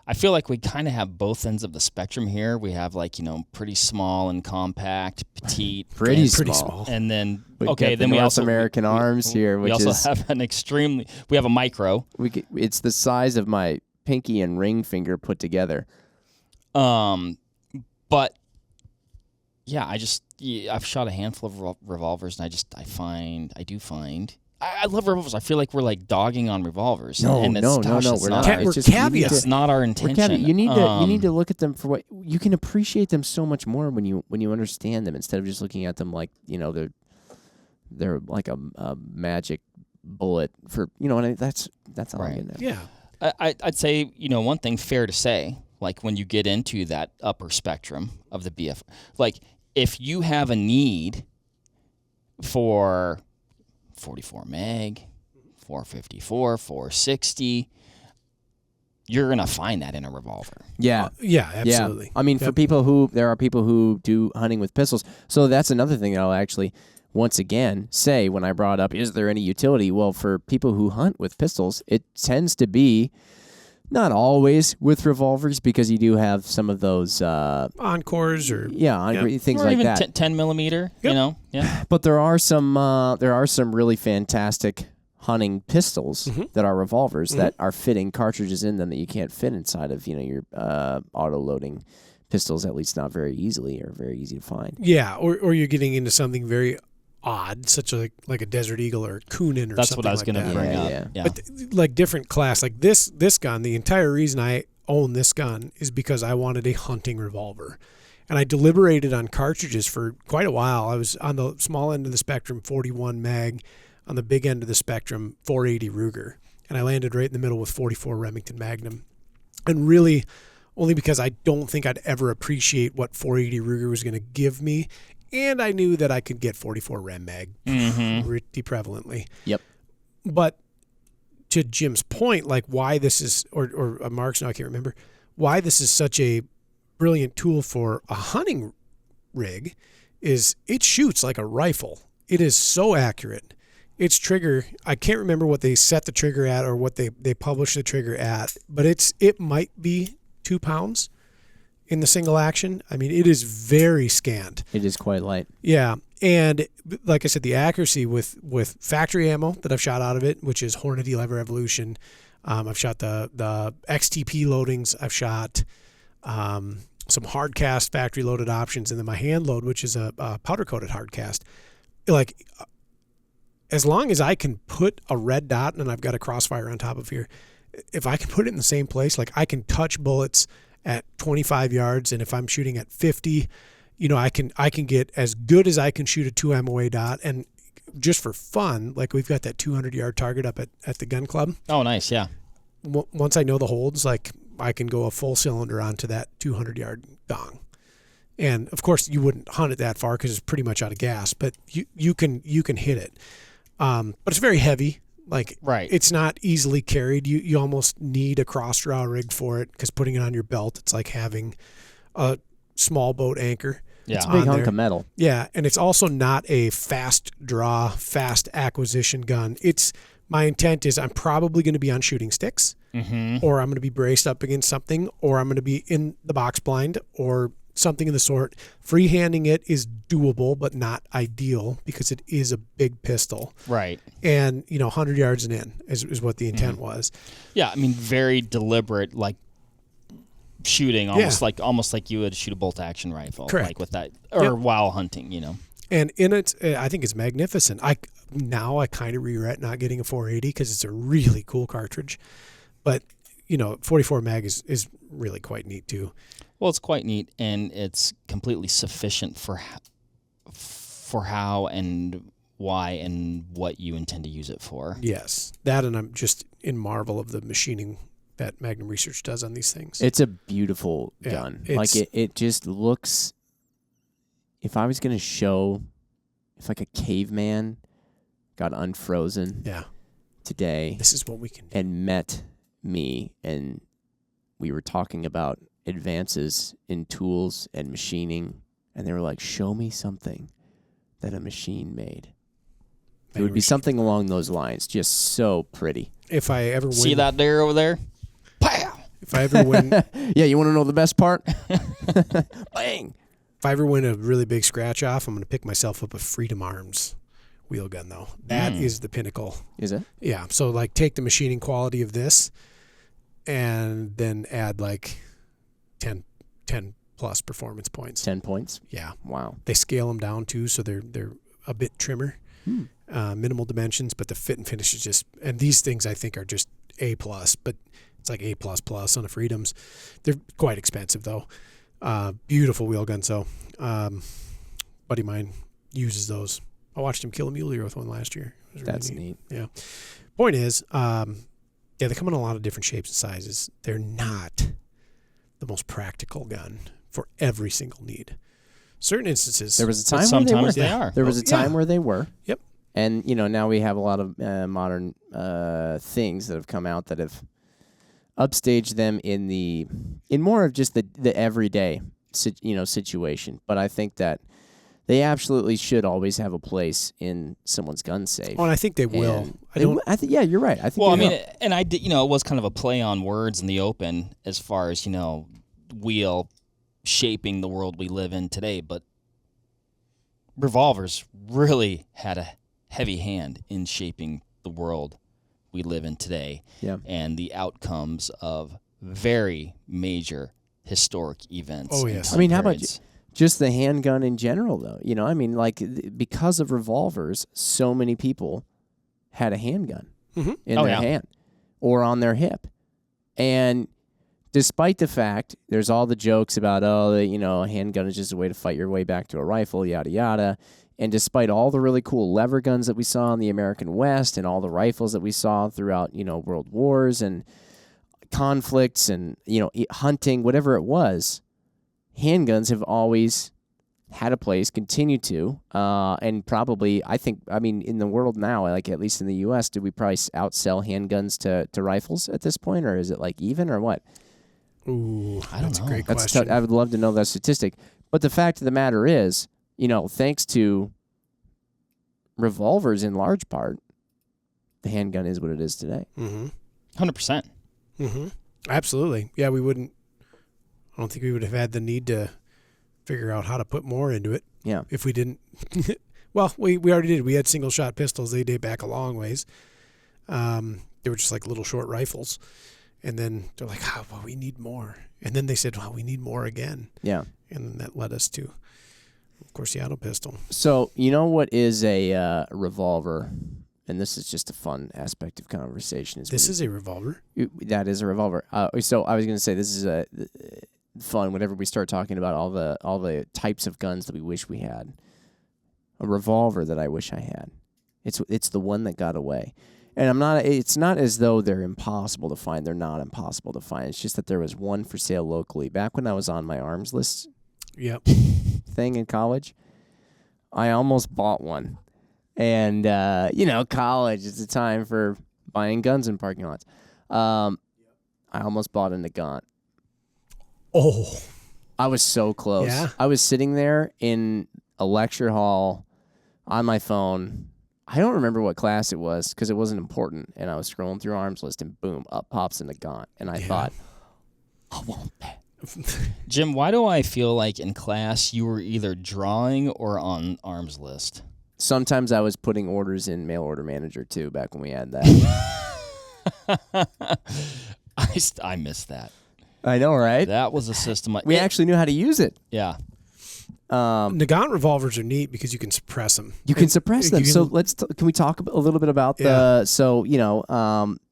I feel like we kind of have both ends of the spectrum here. We have like, pretty small and compact, petite. Pretty small. And then, then we also American arms here, which we also have we have a micro. It's the size of my pinky and ring finger put together. But yeah, I've shot a handful of revolvers, and I do find I love revolvers. I feel like we're like dogging on revolvers. No, we're not. It's not our intention. You need to look at them for what you can appreciate them so much more when you understand them, instead of just looking at them like they're like a magic bullet for and that's all I'm getting at. Yeah. I'd say, one thing fair to say, like when you get into that upper spectrum of the BF, like if you have a need for 44 mag, 454, 460, you're going to find that in a revolver. Yeah. Yeah, absolutely. Yeah. I mean, there are people who do hunting with pistols. So that's another thing that I'll actually once again say when I brought up, is there any utility? Well, for people who hunt with pistols, it tends to be not always with revolvers, because you do have some of those encores or things or like even that. 10 millimeter, But there are some really fantastic hunting pistols that are revolvers that are fitting cartridges in them that you can't fit inside of your auto loading pistols, at least not very easily or very easy to find. Yeah, or you're getting into something very odd, such like a Desert Eagle or a Kunin or That's something what I was like going to bring up. Yeah. But like different class, like this gun, the entire reason I own this gun is because I wanted a hunting revolver. And I deliberated on cartridges for quite a while. I was on the small end of the spectrum, 41 mag, on the big end of the spectrum, 480 Ruger. And I landed right in the middle with 44 Remington Magnum. And really, only because I don't think I'd ever appreciate what 480 Ruger was going to give me. And I knew that I could get 44 Rem Mag pretty prevalently. Yep. But to Jim's point, like why this is, or Mark's, no, I can't remember, why this is such a brilliant tool for a hunting rig is it shoots like a rifle. It is so accurate. Its trigger, I can't remember what they set the trigger at or what they publish the trigger at, but it might be 2 pounds in the single action. I mean, it is very scant. It is quite light. Yeah. And like I said, the accuracy with factory ammo that I've shot out of it, which is Hornady Lever Evolution. I've shot the XTP loadings. I've shot some hard cast factory loaded options, and then my hand load, which is a powder coated hard cast. Like, as long as I can put a red dot, and I've got a crossfire on top of here, if I can put it in the same place, like I can touch bullets at 25 yards, and if I'm shooting at 50, I can get as good as I can shoot a 2 MOA dot. And just for fun, like we've got that 200-yard target up at the gun club. Oh, nice, yeah. Once I know the holds, like I can go a full cylinder onto that 200-yard dong. And of course, you wouldn't hunt it that far because it's pretty much out of gas, but you can hit it. But it's very heavy. Like, right. It's not easily carried. You almost need a cross draw rig for it, because putting it on your belt, it's like having a small boat anchor. Yeah. It's a big hunk of metal. Yeah, and it's also not a fast draw, fast acquisition gun. My intent is I'm probably going to be on shooting sticks, or I'm going to be braced up against something, or I'm going to be in the box blind, or something of the sort. Freehanding it is doable, but not ideal because it is a big pistol. Right. And, 100 yards and in is what the intent was. Yeah, I mean, very deliberate, like shooting, almost like you would shoot a bolt action rifle. Correct. Like with that, or while hunting, And in it, I think it's magnificent. I kind of regret not getting a 480 because it's a really cool cartridge. But, 44 mag is really quite neat too. Well, it's quite neat, and it's completely sufficient for how and why and what you intend to use it for. Yes, that, and I'm just in marvel of the machining that Magnum Research does on these things. It's a beautiful gun. Like it just looks. If I was going to show, if like a caveman got unfrozen today, this is what we can do. And met me, and we were talking about advances in tools and machining, and they were like, show me something that a machine made. It would be something along those lines, just so pretty. If I ever win, see that deer over there? Pow! If I ever win, yeah, you want to know the best part? Bang! If I ever win a really big scratch off, I'm going to pick myself up a Freedom Arms wheel gun, though. That is the pinnacle. Is it? Yeah. So, like, take the machining quality of this and then add, like, 10 plus performance points. 10 points? Yeah. Wow. They scale them down, too, so they're a bit trimmer. Minimal dimensions, but the fit and finish is just... And these things, I think, are just A+, but it's like A++ on the Freedoms. They're quite expensive, though. Beautiful wheel gun. So, buddy of mine uses those. I watched him kill a mule deer with one last year. It was That's really neat. Yeah. Point is, they come in a lot of different shapes and sizes. They're not the most practical gun for every single need. Certain instances. There was a time where sometimes they were. they are. There was a time where they were. Yep. And, now we have a lot of modern things that have come out that have upstage them in more of just the everyday situation. But I think that they absolutely should always have a place in someone's gun safe. Oh, and I think they will. Yeah, you're right. I think. Well, I mean, and I did. It was kind of a play on words in the open as far as wheel shaping the world we live in today. But revolvers really had a heavy hand in shaping the world we live in today. Yeah. And the outcomes of very major historic events. Oh, yes. I mean, how about just the handgun in general, though? Because of revolvers, so many people had a handgun in their hand or on their hip. And despite the fact, there's all the jokes about, a handgun is just a way to fight your way back to a rifle, yada, yada. And despite all the really cool lever guns that we saw in the American West and all the rifles that we saw throughout, world wars and conflicts and, hunting, whatever it was, handguns have always had a place, continue to, and probably, in the world now, like at least in the U.S., do we probably outsell handguns to rifles at this point, or is it like even, or what? Ooh, that's a great That's question. I would love to know that statistic. But the fact of the matter is, thanks to revolvers in large part, the handgun is what it is today. 100%. Absolutely. Yeah, I don't think we would have had the need to figure out how to put more into it. Yeah. If we didn't. Well, we already did. We had single shot pistols. They date back a long ways. They were just like little short rifles. And then they're like, well, we need more. And then they said, well, we need more again. Yeah. And then that led us to, of course, the auto pistol. So, what is a revolver? And this is just a fun aspect of conversation. This is a revolver. That is a revolver. So I was going to say this is a fun whenever we start talking about all the types of guns that we wish we had. A revolver that I wish I had. It's the one that got away. And it's not as though they're impossible to find. They're not impossible to find. It's just that there was one for sale locally. Back when I was on my arms list thing in college, I almost bought one. And, college is the time for buying guns in parking lots. I almost bought a Nagant. Oh. I was so close. Yeah. I was sitting there in a lecture hall on my phone. I don't remember what class it was because it wasn't important. And I was scrolling through arms list and boom, up pops a Nagant. And I thought, I want that. Jim, why do I feel like in class you were either drawing or on arms list? Sometimes I was putting orders in mail order manager too, back when we had that. I missed that. I know, right? That was a system. We actually knew how to use it. Yeah. Nagant revolvers are neat because you can suppress them. You can suppress them. So can we talk a little bit about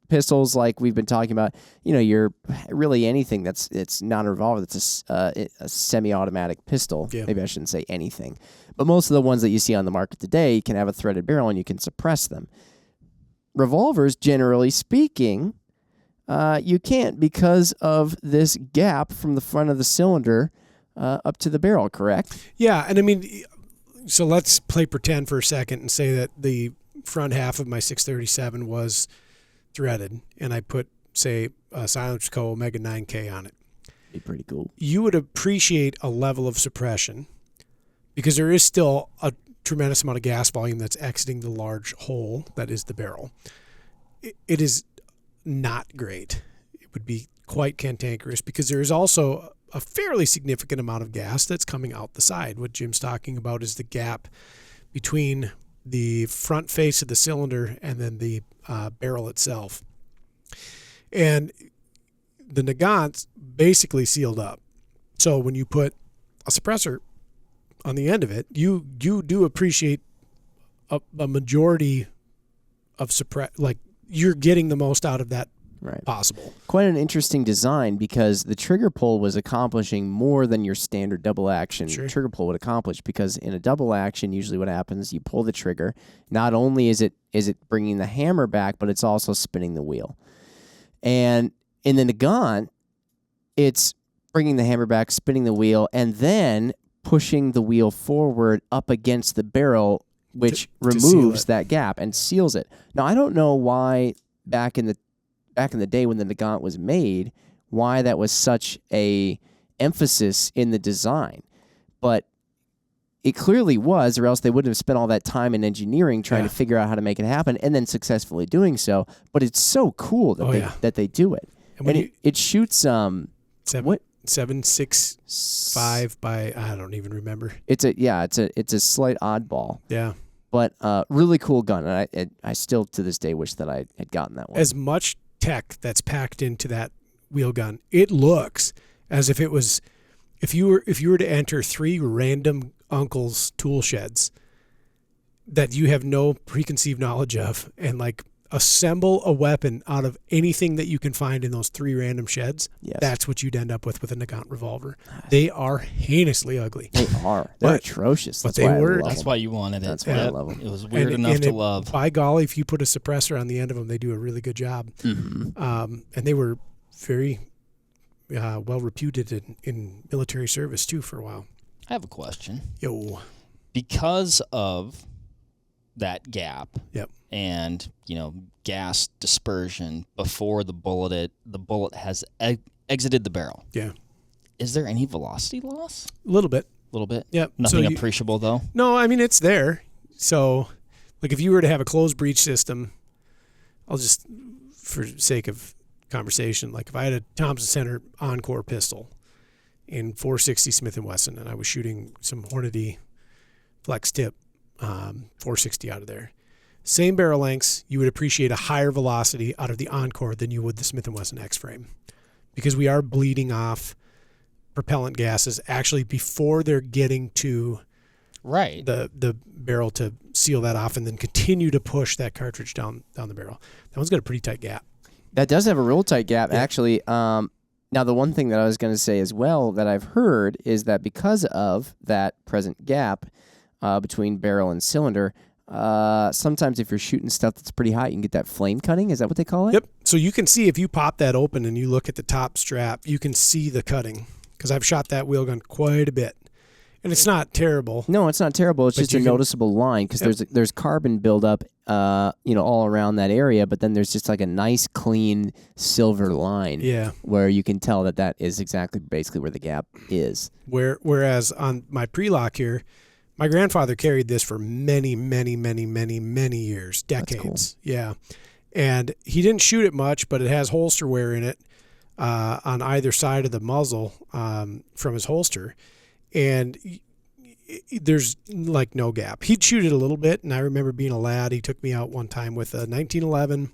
pistols like we've been talking about? You're really anything it's not a revolver. That's a semi-automatic pistol. Yeah. Maybe I shouldn't say anything, but most of the ones that you see on the market today can have a threaded barrel and you can suppress them. Revolvers, generally speaking, you can't because of this gap from the front of the cylinder up to the barrel, correct? Yeah, and I mean, so let's play pretend for a second and say that the front half of my 637 was threaded, and I put, say, a Silence Co. Omega 9K on it. Be pretty cool. You would appreciate a level of suppression because there is still a tremendous amount of gas volume that's exiting the large hole that is the barrel. It is not great. It would be quite cantankerous because there is also a fairly significant amount of gas that's coming out the side. What Jim's talking about is the gap between the front face of the cylinder and then the barrel itself. And the Nagant's basically sealed up. So when you put a suppressor on the end of it, you do appreciate a majority of you're getting the most out of that possible. Quite an interesting design because the trigger pull was accomplishing more than your standard double action trigger pull would accomplish, because in a double action, usually what happens, you pull the trigger. Not only is it bringing the hammer back, but it's also spinning the wheel. And in the Nagant, it's bringing the hammer back, spinning the wheel, and then pushing the wheel forward up against the barrel, which removes that gap and seals it. Now, I don't know why back in the day when the Nagant was made, why that was such a emphasis in the design, but it clearly was, or else they wouldn't have spent all that time in engineering trying to figure out how to make it happen and then successfully doing so. But it's so cool that they do it, and it shoots 7.65 by, I don't even remember. It's a slight oddball. Yeah. But really cool gun, and I still to this day wish that I had gotten that one. As much tech that's packed into that wheel gun, it looks as if it was, if you were to enter 3 random uncles' tool sheds that you have no preconceived knowledge of, and like assemble a weapon out of anything that you can find in those 3 random sheds, that's what you'd end up with a Nagant revolver. They are heinously ugly. They are. They're atrocious. But That's why you wanted it. That's why I love them. It was weird enough to love. By golly, if you put a suppressor on the end of them, they do a really good job. Mm-hmm. And they were very well reputed in military service too for a while. I have a question. Yo. Because of that gap. Yep. And gas dispersion before the bullet has exited the barrel. Yeah. Is there any velocity loss? A little bit. Yep. Nothing appreciable though. No, I mean it's there. So, like if you were to have a closed breech system, I'll just, for sake of conversation, like if I had a Thompson Center Encore pistol in 460 Smith & Wesson and I was shooting some Hornady flex tip 460 out of there. Same barrel lengths, you would appreciate a higher velocity out of the Encore than you would the Smith & Wesson X-frame, because we are bleeding off propellant gases actually before they're getting to the barrel to seal that off and then continue to push that cartridge down the barrel. That one's got a pretty tight gap. That does have a real tight gap, actually. Now, the one thing that I was going to say as well that I've heard is that because of that present gap between barrel and cylinder, sometimes if you're shooting stuff that's pretty hot, you can get that flame cutting. Is that what they call it? Yep. So you can see if you pop that open and you look at the top strap, you can see the cutting, because I've shot that wheel gun quite a bit. And it's not terrible. No, it's not terrible. It's just a noticeable line, because there's carbon buildup, all around that area. But then there's just like a nice, clean silver line. Yeah. Where you can tell that is basically where the gap is. Whereas on my pre-lock here, my grandfather carried this for many, many, many, many, many years, decades. That's cool. Yeah. And he didn't shoot it much, but it has holster wear in it. on either side of the muzzle from his holster, and there's like no gap. He'd shoot it a little bit, and I remember being a lad. He took me out one time with a 1911,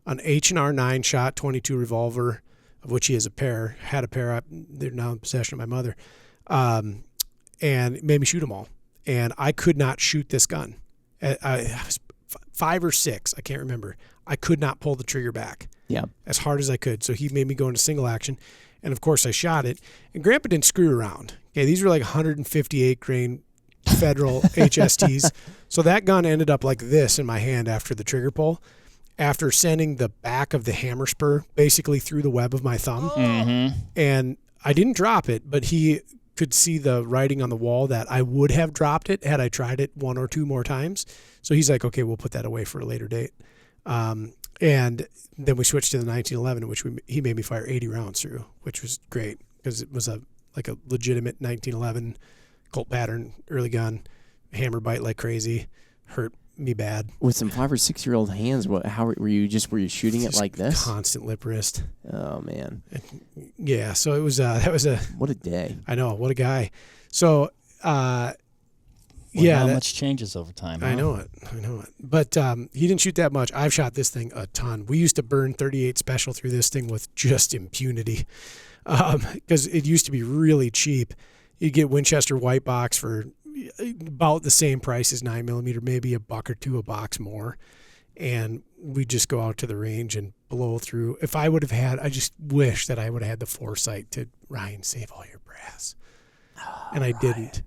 an H&R 9-shot 22 revolver, of which he has a pair. Had a pair. They're now in possession of my mother, and it made me shoot them all. And I could not shoot this gun. I was 5 or 6, I can't remember. I could not pull the trigger back. Yeah. As hard as I could. So he made me go into single action. And of course I shot it. And Grandpa didn't screw around. Okay, these were like 158 grain Federal HSTs. So that gun ended up like this in my hand after the trigger pull, after sending the back of the hammer spur basically through the web of my thumb. Mm-hmm. And I didn't drop it, but he could see the writing on the wall that I would have dropped it had I tried it 1 or 2 more times. So he's like, okay, we'll put that away for a later date. And then we switched to the 1911, which he made me fire 80 rounds through, which was great because it was a legitimate 1911 Colt pattern early gun, hammer bite like crazy, hurt me bad. With some 5 or 6 year old hands, how were you shooting it like this? Constant lip wrist. Oh man. Yeah. So it was what a day. I know, what a guy. So How much changes over time. Huh? I know it. But he didn't shoot that much. I've shot this thing a ton. We used to burn 38 special through this thing with just impunity, because it used to be really cheap. You'd get Winchester white box for about the same price as 9mm, maybe $1 or $2 a box more. And we'd just go out to the range and blow through. If I would have had, I just wish that I would have had the foresight to, Ryan, save all your brass. And I didn't.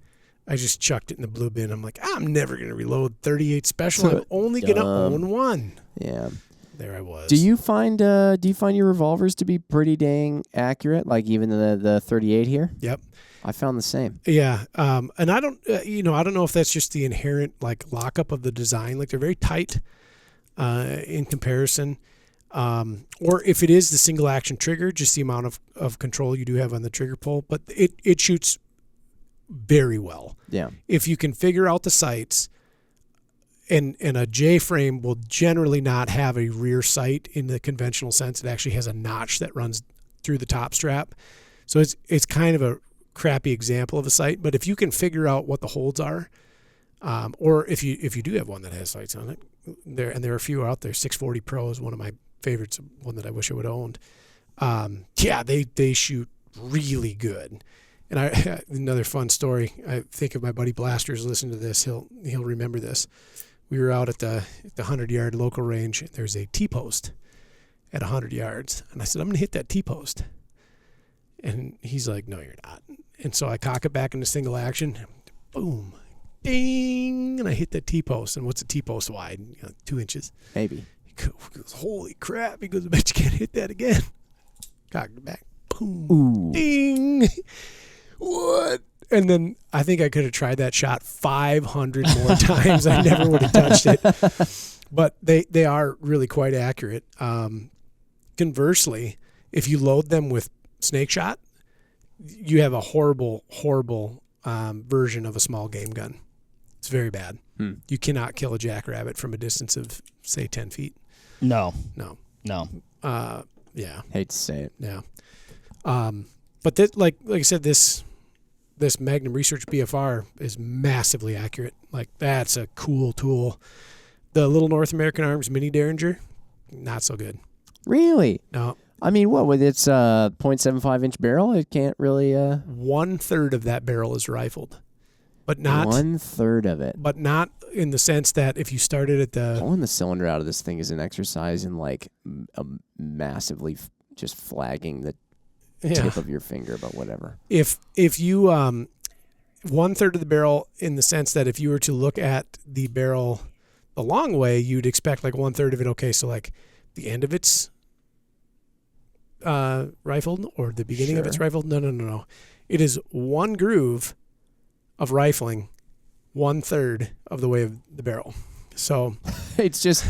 I just chucked it in the blue bin. I'm like, I'm never going to reload 38 special. I'm only going to own one. Yeah. There I was. Do you find your revolvers to be pretty dang accurate? Like even the 38 here? Yep. I found the same. Yeah. And I don't, I don't know if that's just the inherent like lockup of the design. Like they're very tight in comparison. Or if it is the single action trigger, just the amount of control you do have on the trigger pull. But it shoots very well. Yeah. If you can figure out the sights, and a J frame will generally not have a rear sight in the conventional sense. It actually has a notch that runs through the top strap. So it's kind of a crappy example of a sight, but if you can figure out what the holds are, or if you do have one that has sights on it, there are a few out there. 640 Pro is one of my favorites, one that I wish I would have owned. They shoot really good. And another fun story. I think if my buddy Blaster's listening to this, he'll remember this. We were out at the 100-yard local range. There's a T-post at 100 yards, and I said, I'm going to hit that T-post. And he's like, no, you're not. And so I cock it back into single action. Boom. Ding. And I hit that T-post. And what's a T-post wide? 2 inches. Maybe. He goes, holy crap. He goes, I bet you can't hit that again. Cocked it back. Boom. Ooh. Ding. What? And then I think I could have tried that shot 500 more times. I never would have touched it. But they are really quite accurate. Conversely, if you load them with snake shot, you have a horrible, horrible version of a small game gun. It's very bad. You cannot kill a jackrabbit from a distance of, say, 10 feet. No. Yeah. Hate to say it. Yeah. But like I said, this Magnum Research BFR is massively accurate. Like, that's a cool tool. The little North American Arms Mini Derringer, not so good. Really? No. I mean, what, with its 0.75 inch barrel, it can't really... 1/3 of that barrel is rifled. But not... 1/3 of it. But not in the sense that if you started at the... Pulling the cylinder out of this thing is an exercise in, like, massively just flagging the tip of your finger, but whatever. If you 1/3 of the barrel, in the sense that if you were to look at the barrel the long way, you'd expect like 1/3 of it. Okay, so like the end of it's rifled or the beginning of it's rifled. No. It is one groove of rifling 1/3 of the way of the barrel. So it's just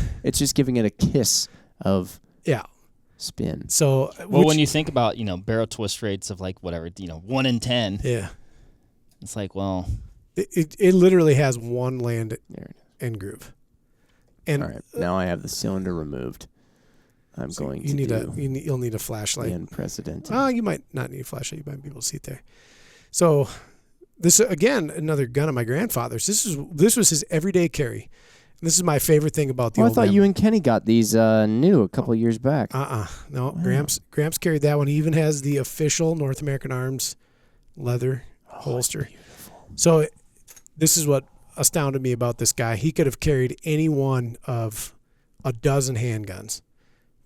giving it a kiss of spin. So when you think about barrel twist rates of like whatever 1 in 10, it's like, well, it literally has one land end groove. And all right, now I have the cylinder removed. I'm going you to need do. you'll need a flashlight. The unprecedented. You might not need a flashlight. You might be able to see it there. So this again, another gun of my grandfather's. This was his everyday carry. This is my favorite thing about the I old thought man. you and Kenny got these new a couple of years back. No, Wow. Gramps carried that one. He even has the official North American Arms leather holster. So this is what astounded me about this guy. He could have carried any one of a dozen handguns,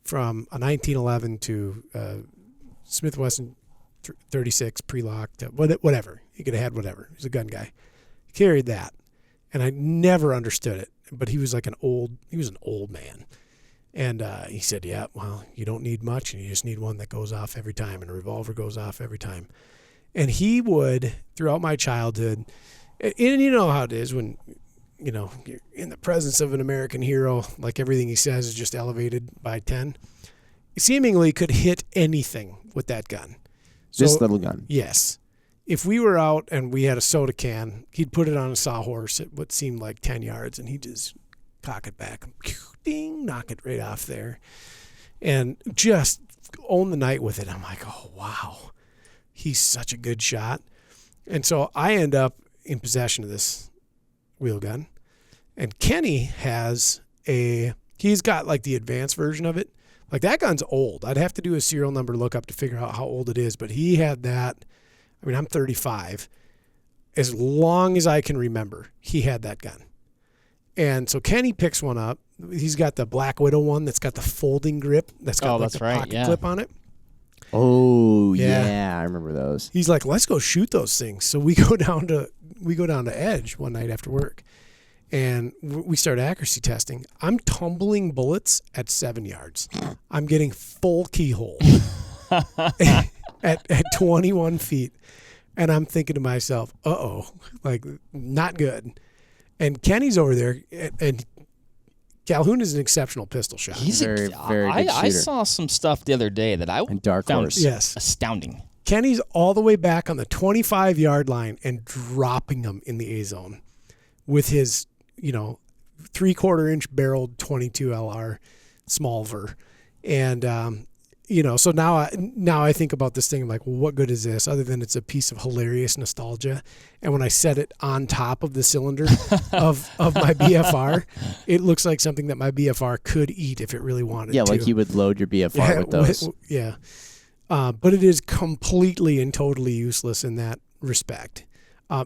from a 1911 to Smith Wesson 36 pre-locked, whatever. He could have had whatever. He's a gun guy. He carried that, and I never understood it. But he was an old man. And he said, yeah, well, you don't need much, and you just need one that goes off every time, and a revolver goes off every time. And he would, throughout my childhood, and you know how it is when, you're in the presence of an American hero, like everything he says is just elevated by 10. He seemingly could hit anything with that gun. This little gun. Yes. If we were out and we had a soda can, he'd put it on a sawhorse at what seemed like 10 yards, and he'd just cock it back, ding, knock it right off there, and just own the night with it. I'm like, oh, wow, he's such a good shot. And so I end up in possession of this wheel gun, and Kenny he's got like the advanced version of it. Like, that gun's old. I'd have to do a serial number lookup to figure out how old it is, but he had that. I mean, I'm 35. As long as I can remember, he had that gun. And so Kenny picks one up. He's got the Black Widow one that's got the folding grip. That's got the pocket clip on it. Oh, yeah, I remember those. He's like, let's go shoot those things. So we go down to Edge one night after work, and we start accuracy testing. I'm tumbling bullets at 7 yards. I'm getting full keyhole at 21 feet. And I'm thinking to myself, like, not good. And Kenny's over there, and Calhoun is an exceptional pistol shot. He's very, very good shooter. I saw some stuff the other day that I Dark found Horse. astounding. Kenny's all the way back on the 25-yard line and dropping them in the A zone with his, 3/4-inch barreled 22 LR smallver. And, so now I think about this thing, I'm like, well, what good is this other than it's a piece of hilarious nostalgia? And when I set it on top of the cylinder of my BFR, it looks like something that my BFR could eat if it really wanted to. Yeah, like you would load your BFR with those. Yeah. But it is completely and totally useless in that respect.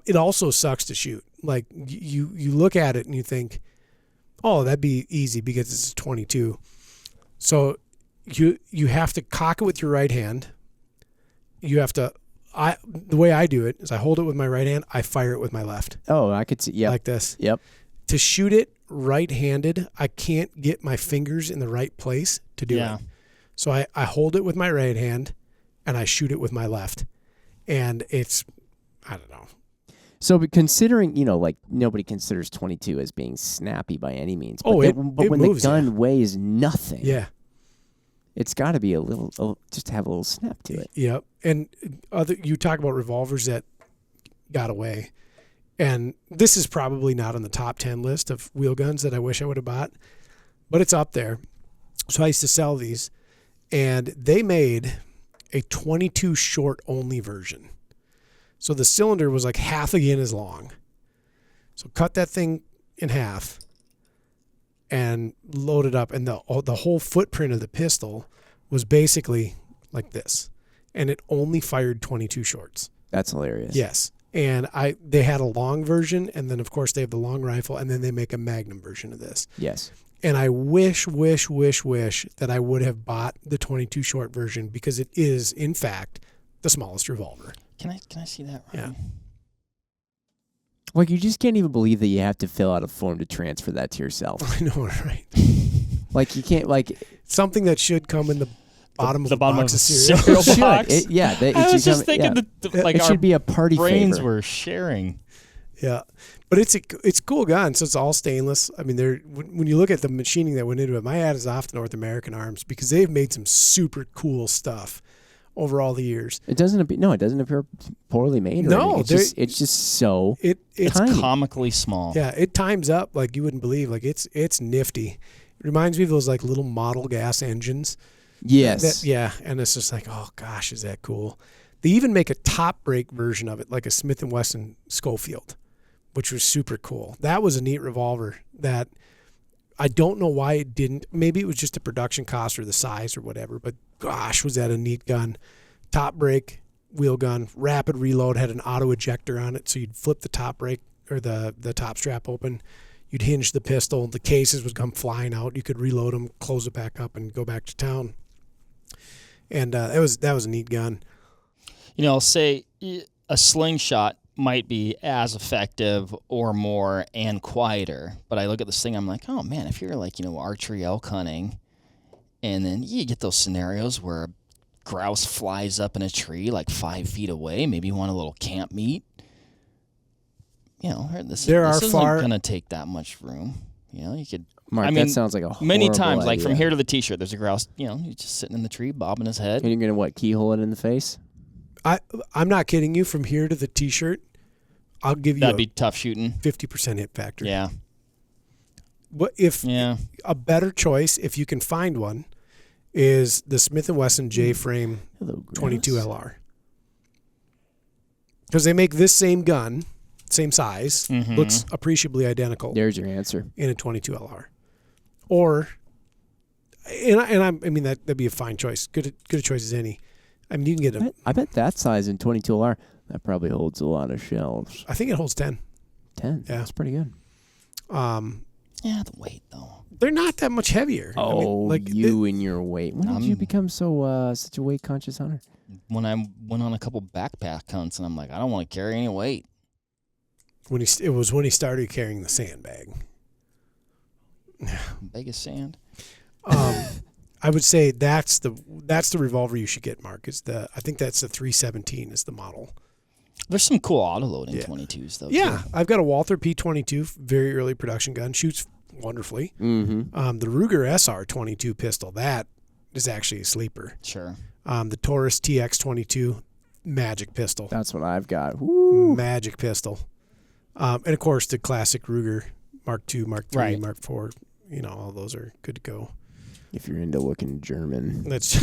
It also sucks to shoot. Like, you look at it and you think, oh, that'd be easy because it's a 22. So you have to cock it with your right hand. You have to, the way I do it is I hold it with my right hand, I fire it with my left. Oh, I could see. Yeah. Like this. Yep. To shoot it right-handed, I can't get my fingers in the right place to do it. So I hold it with my right hand and I shoot it with my left. And it's, I don't know. So, but considering, like, nobody considers 22 as being snappy by any means. But But when moves, the gun weighs nothing. Yeah. It's got to be just have a little snap to it. Yep. And you talk about revolvers that got away. And this is probably not on the top 10 list of wheel guns that I wish I would have bought, but it's up there. So I used to sell these, and they made a 22 short only version. So the cylinder was like half again as long. So cut that thing in half and load it up, and the whole footprint of the pistol was basically like this, and it only fired 22 shorts. That's hilarious. Yes. And they had a long version, and then of course they have the long rifle, and then they make a Magnum version of this. Yes. And I wish that I would have bought the 22 short version, because it is in fact the smallest revolver. Can I see that? Yeah. Like, you just can't even believe that you have to fill out a form to transfer that to yourself. I know, right? Like, you can't, like, something that should come in the bottom of the bottom box of of cereal. cereal should. box. I was just thinking that it should be a party brains favor. were sharing. Yeah, but it's a cool gun. So it's all stainless. I mean, when you look at the machining that went into it, my hat is off to North American Arms, because they've made some super cool stuff over all the years. It doesn't appear poorly made. Or No, anything. It's just so it's tiny. Comically small. Yeah, it times up like you wouldn't believe. Like, it's nifty. Reminds me of those like little model gas engines. Yes. Yeah, and it's just like, oh gosh, is that cool? They even make a top brake version of it, like a Smith & Wesson Schofield, which was super cool. That was a neat revolver that I don't know why it didn't. Maybe it was just a production cost or the size or whatever, but gosh, was that a neat gun. Top brake, wheel gun, rapid reload, had an auto ejector on it, so you'd flip the top brake or the top strap open. You'd hinge the pistol. The cases would come flying out. You could reload them, close it back up, and go back to town. And that was a neat gun. You know, say a slingshot might be as effective or more and quieter, but I look at this thing, I'm like, oh man, if you're like, archery elk hunting, and then you get those scenarios where a grouse flies up in a tree like 5 feet away, maybe you want a little camp meat. This isn't going to take that much room. You could. Mark, that sounds like a horrible many times, like idea. from here to the T-shirt, there's a grouse. He's just sitting in the tree, bobbing his head. And you're gonna keyhole it in the face? I'm not kidding you. From here to the T-shirt, I'll give you that'd be tough shooting. 50% hit factor. Yeah. What if a better choice, if you can find one, is the Smith & Wesson J-frame 22 LR, because they make this same gun, same size, looks appreciably identical. There's your answer. In a 22 LR. Or, I mean that'd be a fine choice. Good a choice as any. I mean, you can get I bet that size in 22 LR, that probably holds a lot of shells. I think it holds 10. 10? Yeah. That's pretty good. Yeah, the weight, though. They're not that much heavier. Oh, and your weight. When did you become such a weight-conscious hunter? When I went on a couple backpack hunts, and I'm like, I don't want to carry any weight. It was when he started carrying the sandbag. Biggest sand. I would say that's the revolver you should get, Mark. I think that's the 317 is the model. There's some cool autoloading 22s though. Yeah, too. I've got a Walther P22, very early production gun, shoots wonderfully. Mm-hmm. The Ruger SR 22 pistol, that is actually a sleeper. Sure. The Taurus TX 22 magic pistol. That's what I've got. Woo. Magic pistol. And of course the classic Ruger Mark II, Mark III, right. Mark IV. All those are good to go. If you're into looking German. That's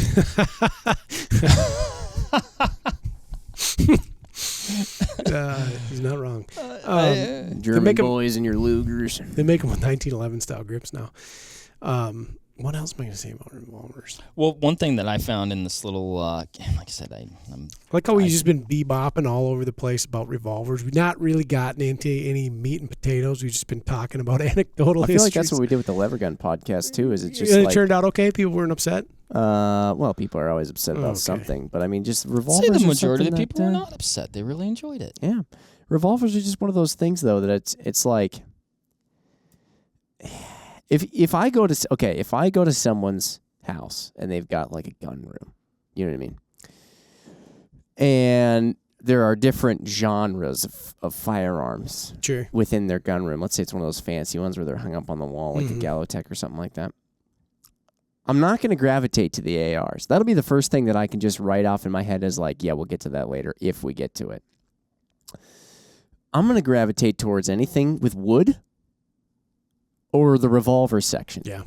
he's not wrong. German boys and your Lugers. They make them with 1911 style grips now. What else am I going to say about revolvers? Well, one thing that I found in this little, like I said, I'm like how we've just been bebopping all over the place about revolvers. We've not really gotten into any meat and potatoes. We've just been talking about anecdotal I feel like that's what we did with the Lever Gun podcast too. Is it just it turned out okay? People weren't upset. Well, people are always upset about something, but I mean, just revolvers. I'd say the majority of the people were not upset. They really enjoyed it. Yeah, revolvers are just one of those things, though, that it's like. If I go to someone's house and they've got like a gun room, you know what I mean? And there are different genres of firearms within their gun room. Let's say it's one of those fancy ones where they're hung up on the wall like a Galotech or something like that. I'm not going to gravitate to the ARs. That'll be the first thing that I can just write off in my head as like, yeah, we'll get to that later if we get to it. I'm going to gravitate towards anything with wood or the revolver section. Yeah.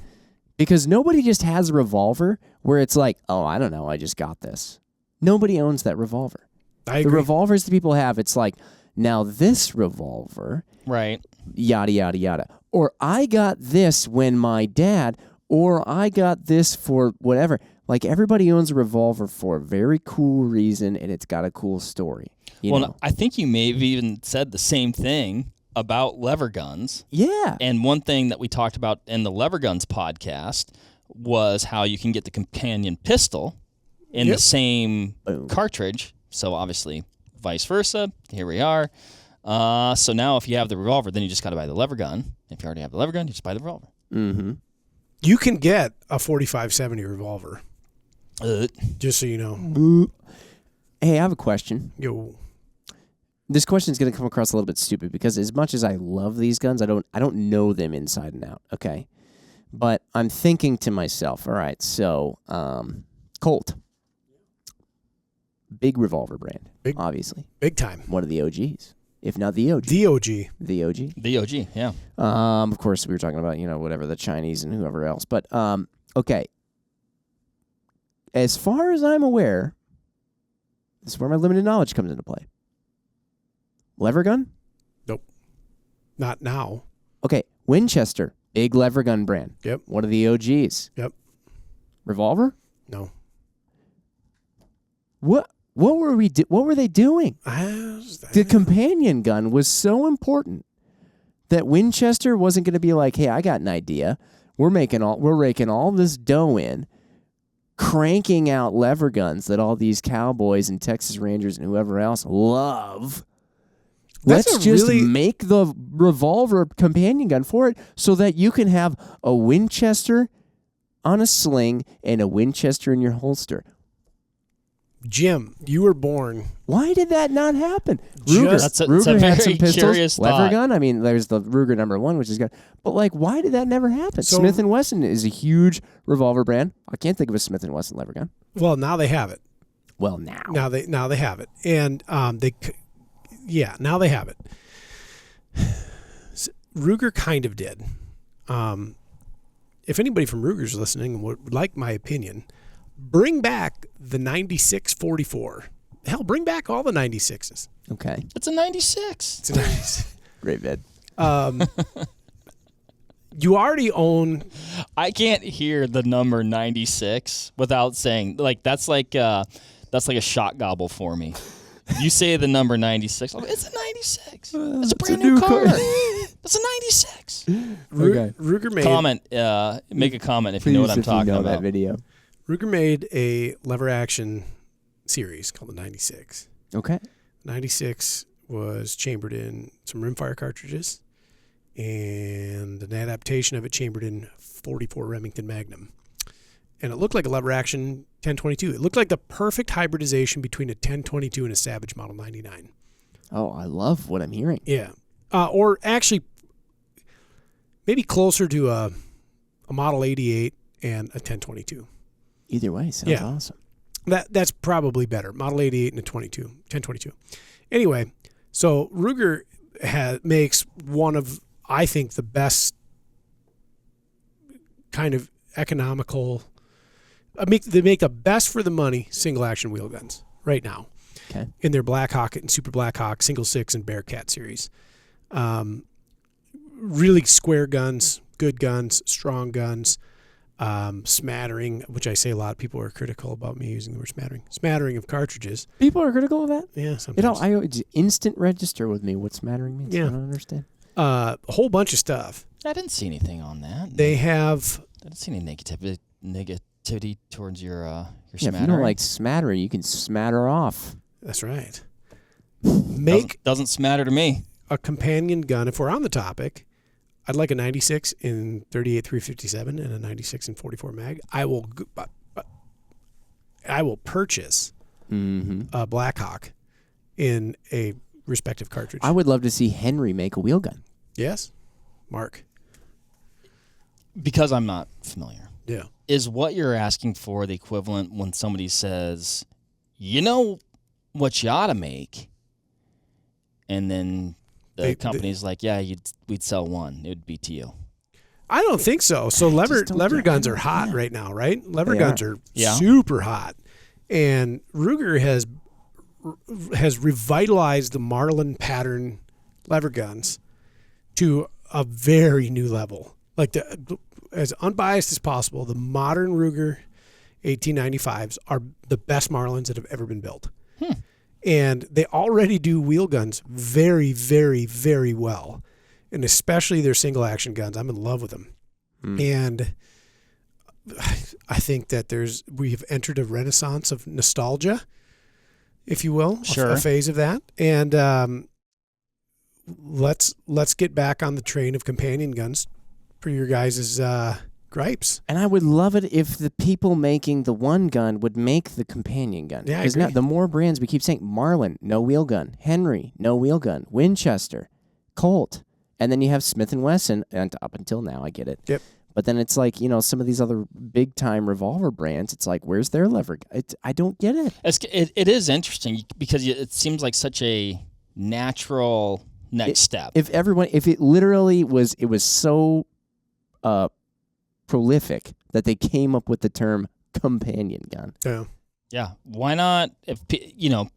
Because nobody just has a revolver where it's like, oh, I don't know, I just got this. Nobody owns that revolver. I agree. The revolvers that people have, it's like, now this revolver, right? Yada, yada, yada. Or I got this when my dad, or I got this for whatever. Like, everybody owns a revolver for a very cool reason, and it's got a cool story. You know? I think you may have even said the same thing about lever guns. Yeah. And one thing that we talked about in the Lever Guns podcast was how you can get the companion pistol in the same cartridge. So obviously vice versa. Here we are. So now if you have the revolver, then you just got to buy the lever gun. If you already have the lever gun, you just buy the revolver. Mm-hmm. You can get a 45-70 revolver. Just so you know. Hey, I have a question. Yo. This question is going to come across a little bit stupid because as much as I love these guns, I don't know them inside and out, okay? But I'm thinking to myself, all right, so Colt. Big revolver brand, obviously. Big time. One of the OGs. if not the OG. The OG. The OG. The OG, yeah. Of course, we were talking about, whatever, the Chinese and whoever else. But, okay. As far as I'm aware, this is where my limited knowledge comes into play. Lever gun? Nope. Not now. Okay. Winchester, big lever gun brand. Yep. One of the OGs. Yep. Revolver? No. What were they doing? The companion gun was so important that Winchester wasn't going to be like, hey, I got an idea. We're raking all this dough in, cranking out lever guns that all these cowboys and Texas Rangers and whoever else love. Let's just make the revolver companion gun for it so that you can have a Winchester on a sling and a Winchester in your holster. Jim, you were born. Why did that not happen? Ruger. That's a Ruger had some very curious pistols. Lever thought. gun. I mean, there's the Ruger #1, which is good. But why did that never happen? So- Smith & Wesson is a huge revolver brand. I can't think of a Smith & Wesson lever gun. Well, now they have it. Well, now. Now they have it, and now they have it. Ruger kind of did. If anybody from Ruger's listening and would like my opinion, bring back the 96 44. Hell, bring back all the 96s. Okay. It's a 96. It's a 96. Great vid. You already own. I can't hear the number 96 without saying, that's like a shot gobble for me. You say the number 96. It's a 96. It's a brand new car. It's a 96. Okay. Ruger made Make a comment if you know what I'm talking about. That video. Ruger made a lever action series called the 96. Okay. 96 was chambered in some rimfire cartridges and an adaptation of it chambered in 44 Remington Magnum. And it looked like a lever action 1022. It looked like the perfect hybridization between a 1022 and a Savage Model 99. Oh, I love what I'm hearing. Yeah. Or actually maybe closer to a Model 88 and a 1022. Either way, sounds awesome. That's probably better. Model 88 and a 1022. Anyway, so Ruger makes one of, I think, the best kind of economical. They make the best for the money single action wheel guns right now. Okay. In their Black Hawk and Super Black Hawk, Single 6 and Bearcat series. Really square guns, good guns, strong guns. Smattering, which I say a lot of people are critical about me using the word smattering of cartridges. People are critical of that? Yeah, sometimes. It's instant register with me what smattering means. Yeah. I don't understand. A whole bunch of stuff. I didn't see anything on that. They have. I didn't see any negativity towards your If you don't like smattering, you can smatter off. That's right. Doesn't smatter to me. A companion gun. If we're on the topic, I'd like a 96 in 38 357 and a 96 in 44 mag. I will purchase a Black Hawk in a respective cartridge. I would love to see Henry make a wheel gun. Yes, Mark. Because I'm not familiar. Yeah. Is what you're asking for the equivalent when somebody says, you know what you ought to make, and then the company's like, yeah, we'd sell one. It would be to you. I don't think so. So lever guns are hot right now, right? Lever guns are Yeah. super hot. And Ruger has revitalized the Marlin pattern lever guns to a very new level. Like as unbiased as possible, the modern Ruger 1895s are the best Marlins that have ever been built. And they already do wheel guns very, very, very well. And especially their single action guns. I'm in love with them. And I think that we have entered a renaissance of nostalgia, if you will, Sure. a phase of that. And let's get back on the train of companion guns for your guys' gripes. And I would love it if the people making the one gun would make the companion gun. Yeah, I Because agree. now the more brands we keep saying, Marlin, no wheel gun. Henry, no wheel gun. Winchester, Colt. And then you have Smith & Wesson, and up until now, I get it. Yep. But then it's like, some of these other big-time revolver brands, it's like, where's their lever? I don't get it. It is interesting because it seems like such a natural next step. If it literally was, it was so prolific that they came up with the term companion gun. Yeah. Yeah, why not? If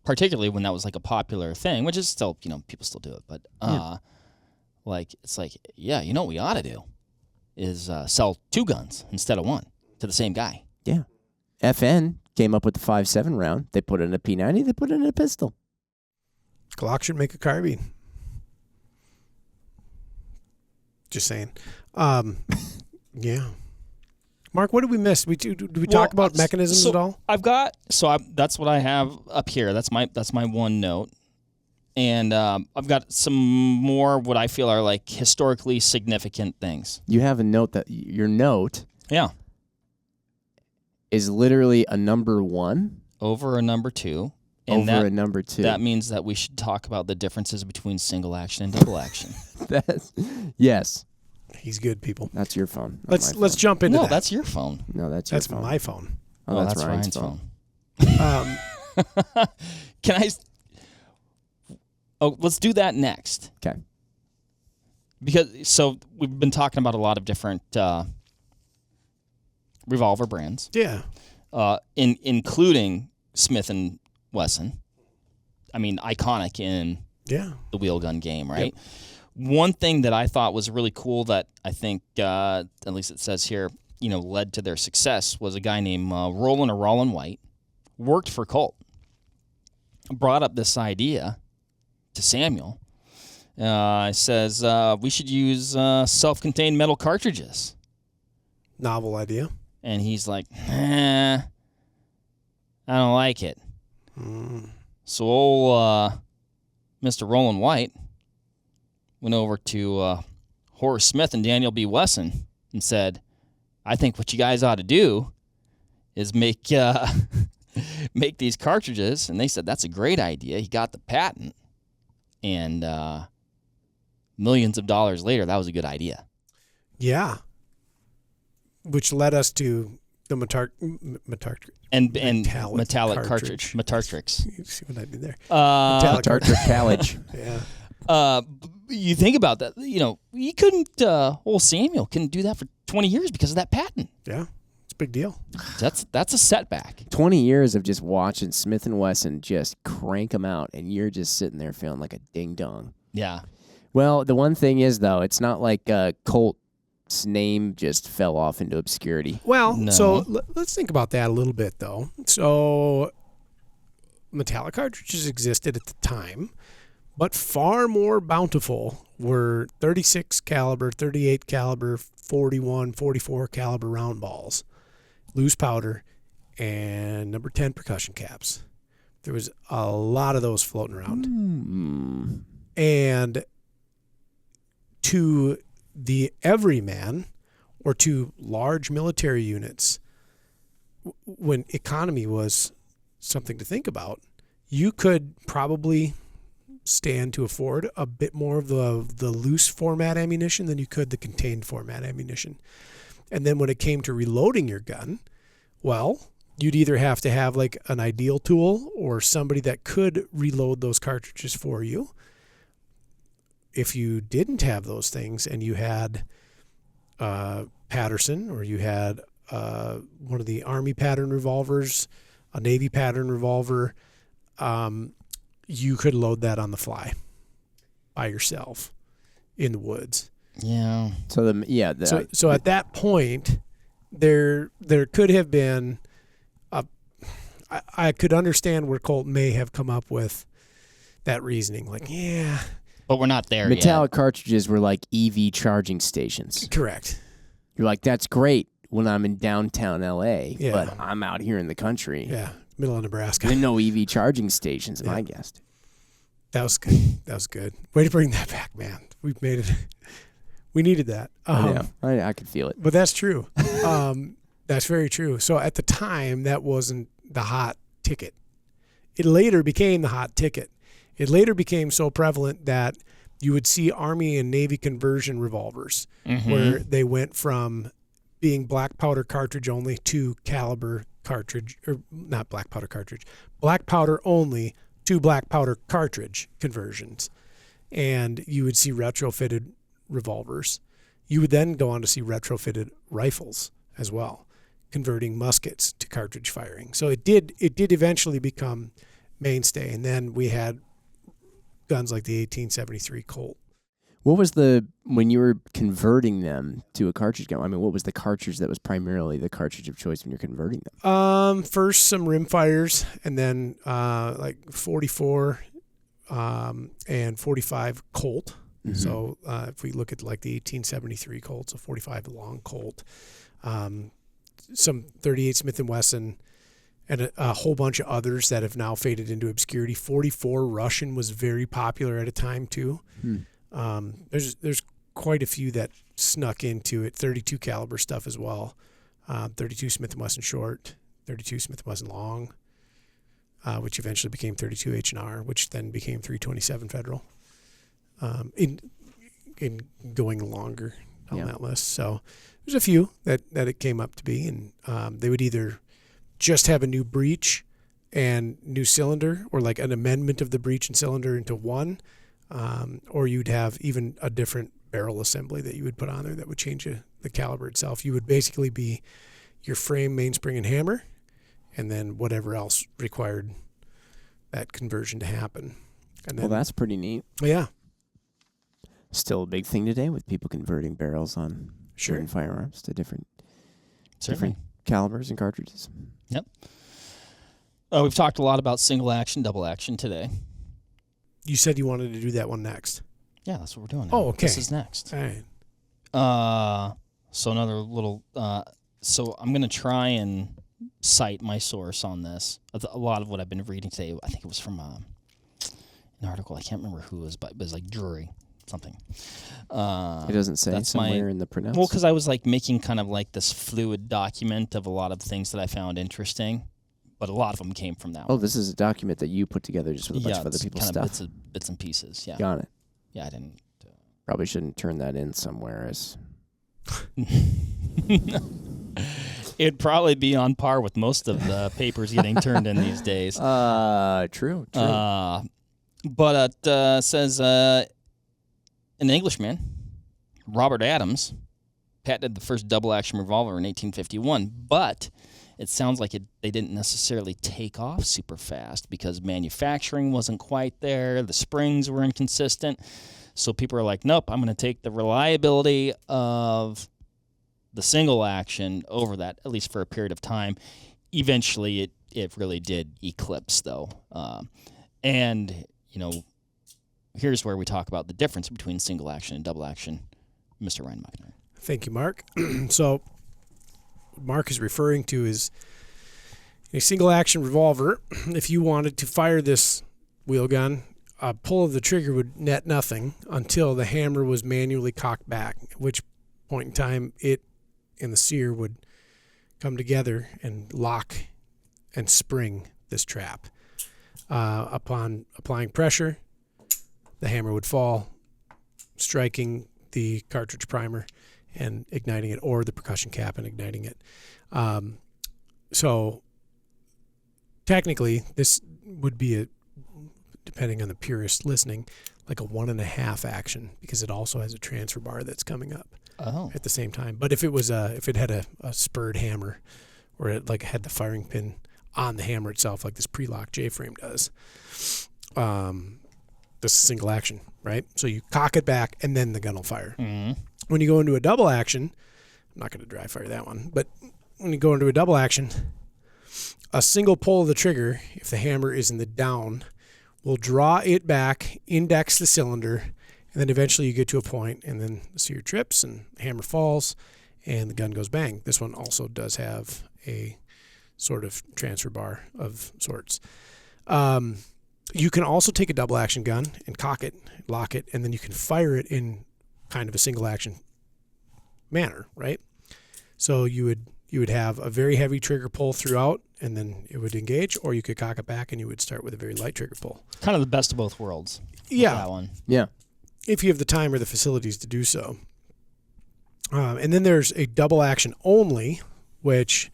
particularly when that was like a popular thing, which is still, people still do it. But it's like, yeah, what we ought to do is sell 2 guns instead of 1 to the same guy. Yeah, FN came up with the 5.7 round. They put it in a P90. They put it in a pistol. Glock should make a carbine. Just saying. Yeah. Mark, what did we miss? Did we talk about mechanisms at all? That's what I have up here. That's my one note, and I've got some more what I feel are like historically significant things. You have a note that your note, is literally a number 1 over a number 2, and over a number 2. That means that we should talk about the differences between single action and double action. Yes. He's good, people. That's your phone. Let's jump into that. No, that's your phone. No, that's your phone. That's my phone. Oh, that's Ryan's phone. Can I? Oh, let's do that next. Okay. Because we've been talking about a lot of different revolver brands. Yeah. Including Smith and Wesson. I mean, iconic in the wheel gun game, right? Yep. One thing that I thought was really cool that I think, at least it says here, led to their success was a guy named Roland White, worked for Colt, brought up this idea to Samuel. Says, we should use self-contained metal cartridges. Novel idea. And he's like, I don't like it. So old Mr. Roland White went over to Horace Smith and Daniel B. Wesson and said, I think what you guys ought to do is make these cartridges. And they said, that's a great idea. He got the patent. And millions of dollars later, that was a good idea. Yeah. Which led us to the metallic cartridge. Matartrix. You see what I did there? Matartrix. Yeah. You think about that. You couldn't. Old Samuel couldn't do that for 20 years because of that patent. Yeah, it's a big deal. That's a setback. 20 years of just watching Smith and Wesson just crank them out, and you're just sitting there feeling like a ding dong. Yeah. Well, the one thing is though, it's not like Colt's name just fell off into obscurity. Well, no. So let's think about that a little bit though. So metallic cartridges existed at the time. But far more bountiful were 36 caliber, 38 caliber, 41, 44 caliber round balls, loose powder, and number 10 percussion caps. There was a lot of those floating around. And to the everyman or to large military units, when economy was something to think about, you could probably stand to afford a bit more of the loose format ammunition than you could the contained format ammunition. And then when it came to reloading your gun, well, you'd either have to have like an ideal tool or somebody that could reload those cartridges for you. If you didn't have those things and you had Patterson or you had one of the Army pattern revolvers, a Navy pattern revolver, you could load that on the fly by yourself in the woods. Yeah. So at that point, there could have been I could understand where Colt may have come up with that reasoning. Like, yeah. But we're not there Metallic yet. cartridges were like EV charging stations. Correct. You're like, that's great when I'm in downtown LA, but I'm out here in the country. Yeah. Middle of Nebraska. There are no EV charging stations, I guessed. That was good. That was good. Way to bring that back, man. We've made it. We needed that. I could feel it. But that's true. That's very true. So at the time, that wasn't the hot ticket. It later became the hot ticket. It later became so prevalent that you would see Army and Navy conversion revolvers, where they went from being black powder cartridge only to caliber cartridge, or not black powder cartridge, black powder only 2 black powder cartridge conversions, and you would see retrofitted revolvers. You would then go on to see retrofitted rifles as well, converting muskets to cartridge firing. So it did eventually become mainstay, and then we had guns like the 1873 Colt. What was when you were converting them to a cartridge gun? I mean, what was the cartridge that was primarily the cartridge of choice when you're converting them? First some rim fires, and then like 44 and 45 Colt. Mm-hmm. So if we look at like the 1873 Colt, so 45 long Colt, some 38 Smith & Wesson, and a whole bunch of others that have now faded into obscurity. 44 Russian was very popular at a time too. There's quite a few that snuck into it. 32 caliber stuff as well. 32 Smith & Wesson short, 32 Smith & Wesson long, which eventually became 32 H&R, which then became 327 Federal. In going longer on that list. So there's a few that it came up to be, and they would either just have a new breech and new cylinder, or like an amendment of the breech and cylinder into one, or you'd have even a different barrel assembly that you would put on there that would change the caliber itself. You would basically be your frame, mainspring, and hammer, and then whatever else required that conversion to happen. And then, well, that's pretty neat. Yeah. Still a big thing today with people converting barrels on certain firearms to different calibers and cartridges. Yep. We've talked a lot about single action, double action today. You said you wanted to do that one next. Yeah, that's what we're doing now. Oh, okay. This is next. All right. So another little... so I'm going to try and cite my source on this. A lot of what I've been reading today, I think it was from an article. I can't remember who it was, but it was like Drury. Something. It doesn't say somewhere in the pronouns. Well, because I was like making kind of like this fluid document of a lot of things that I found interesting, but a lot of them came from that one. Oh, this is a document that you put together just with a bunch of other people's kind stuff. Of bits and pieces. Yeah. Got it. Yeah, I didn't. Probably shouldn't turn that in somewhere as. It'd probably be on par with most of the papers getting turned in these days. True. But it says. An Englishman, Robert Adams, patented the first double-action revolver in 1851, but it sounds like they didn't necessarily take off super fast because manufacturing wasn't quite there, the springs were inconsistent, so people are like, nope, I'm going to take the reliability of the single action over that, at least for a period of time. Eventually, it really did eclipse, though. And, here's where we talk about the difference between single action and double action. Mr. Ryan McInerney. Thank you, Mark. So what Mark is referring to is a single action revolver. If you wanted to fire this wheel gun, a pull of the trigger would net nothing until the hammer was manually cocked back, at which point in time it and the sear would come together and lock and spring this trap. Upon applying pressure, the hammer would fall, striking the cartridge primer and igniting it, or the percussion cap and igniting it. So technically, this would be depending on the purist listening, like a 1.5 action, because it also has a transfer bar that's coming up at the same time. But if it had a spurred hammer, or it like had the firing pin on the hammer itself, like this pre-lock J-frame does, this is single action, right? So you cock it back, and then the gun will fire. Mm-hmm. When you go into a double action, I'm not going to dry fire that one, but when you go into a double action, a single pull of the trigger, if the hammer is in the down, will draw it back, index the cylinder, and then eventually you get to a point, and then the sear trips, and the hammer falls, and the gun goes bang. This one also does have a sort of transfer bar of sorts. You can also take a double action gun and cock it, lock it, and then you can fire it in kind of a single action manner, right? So you would have a very heavy trigger pull throughout, and then it would engage, or you could cock it back and you would start with a very light trigger pull. Kind of the best of both worlds. Yeah. That one. Yeah. If you have the time or the facilities to do so. And then there's a double action only, which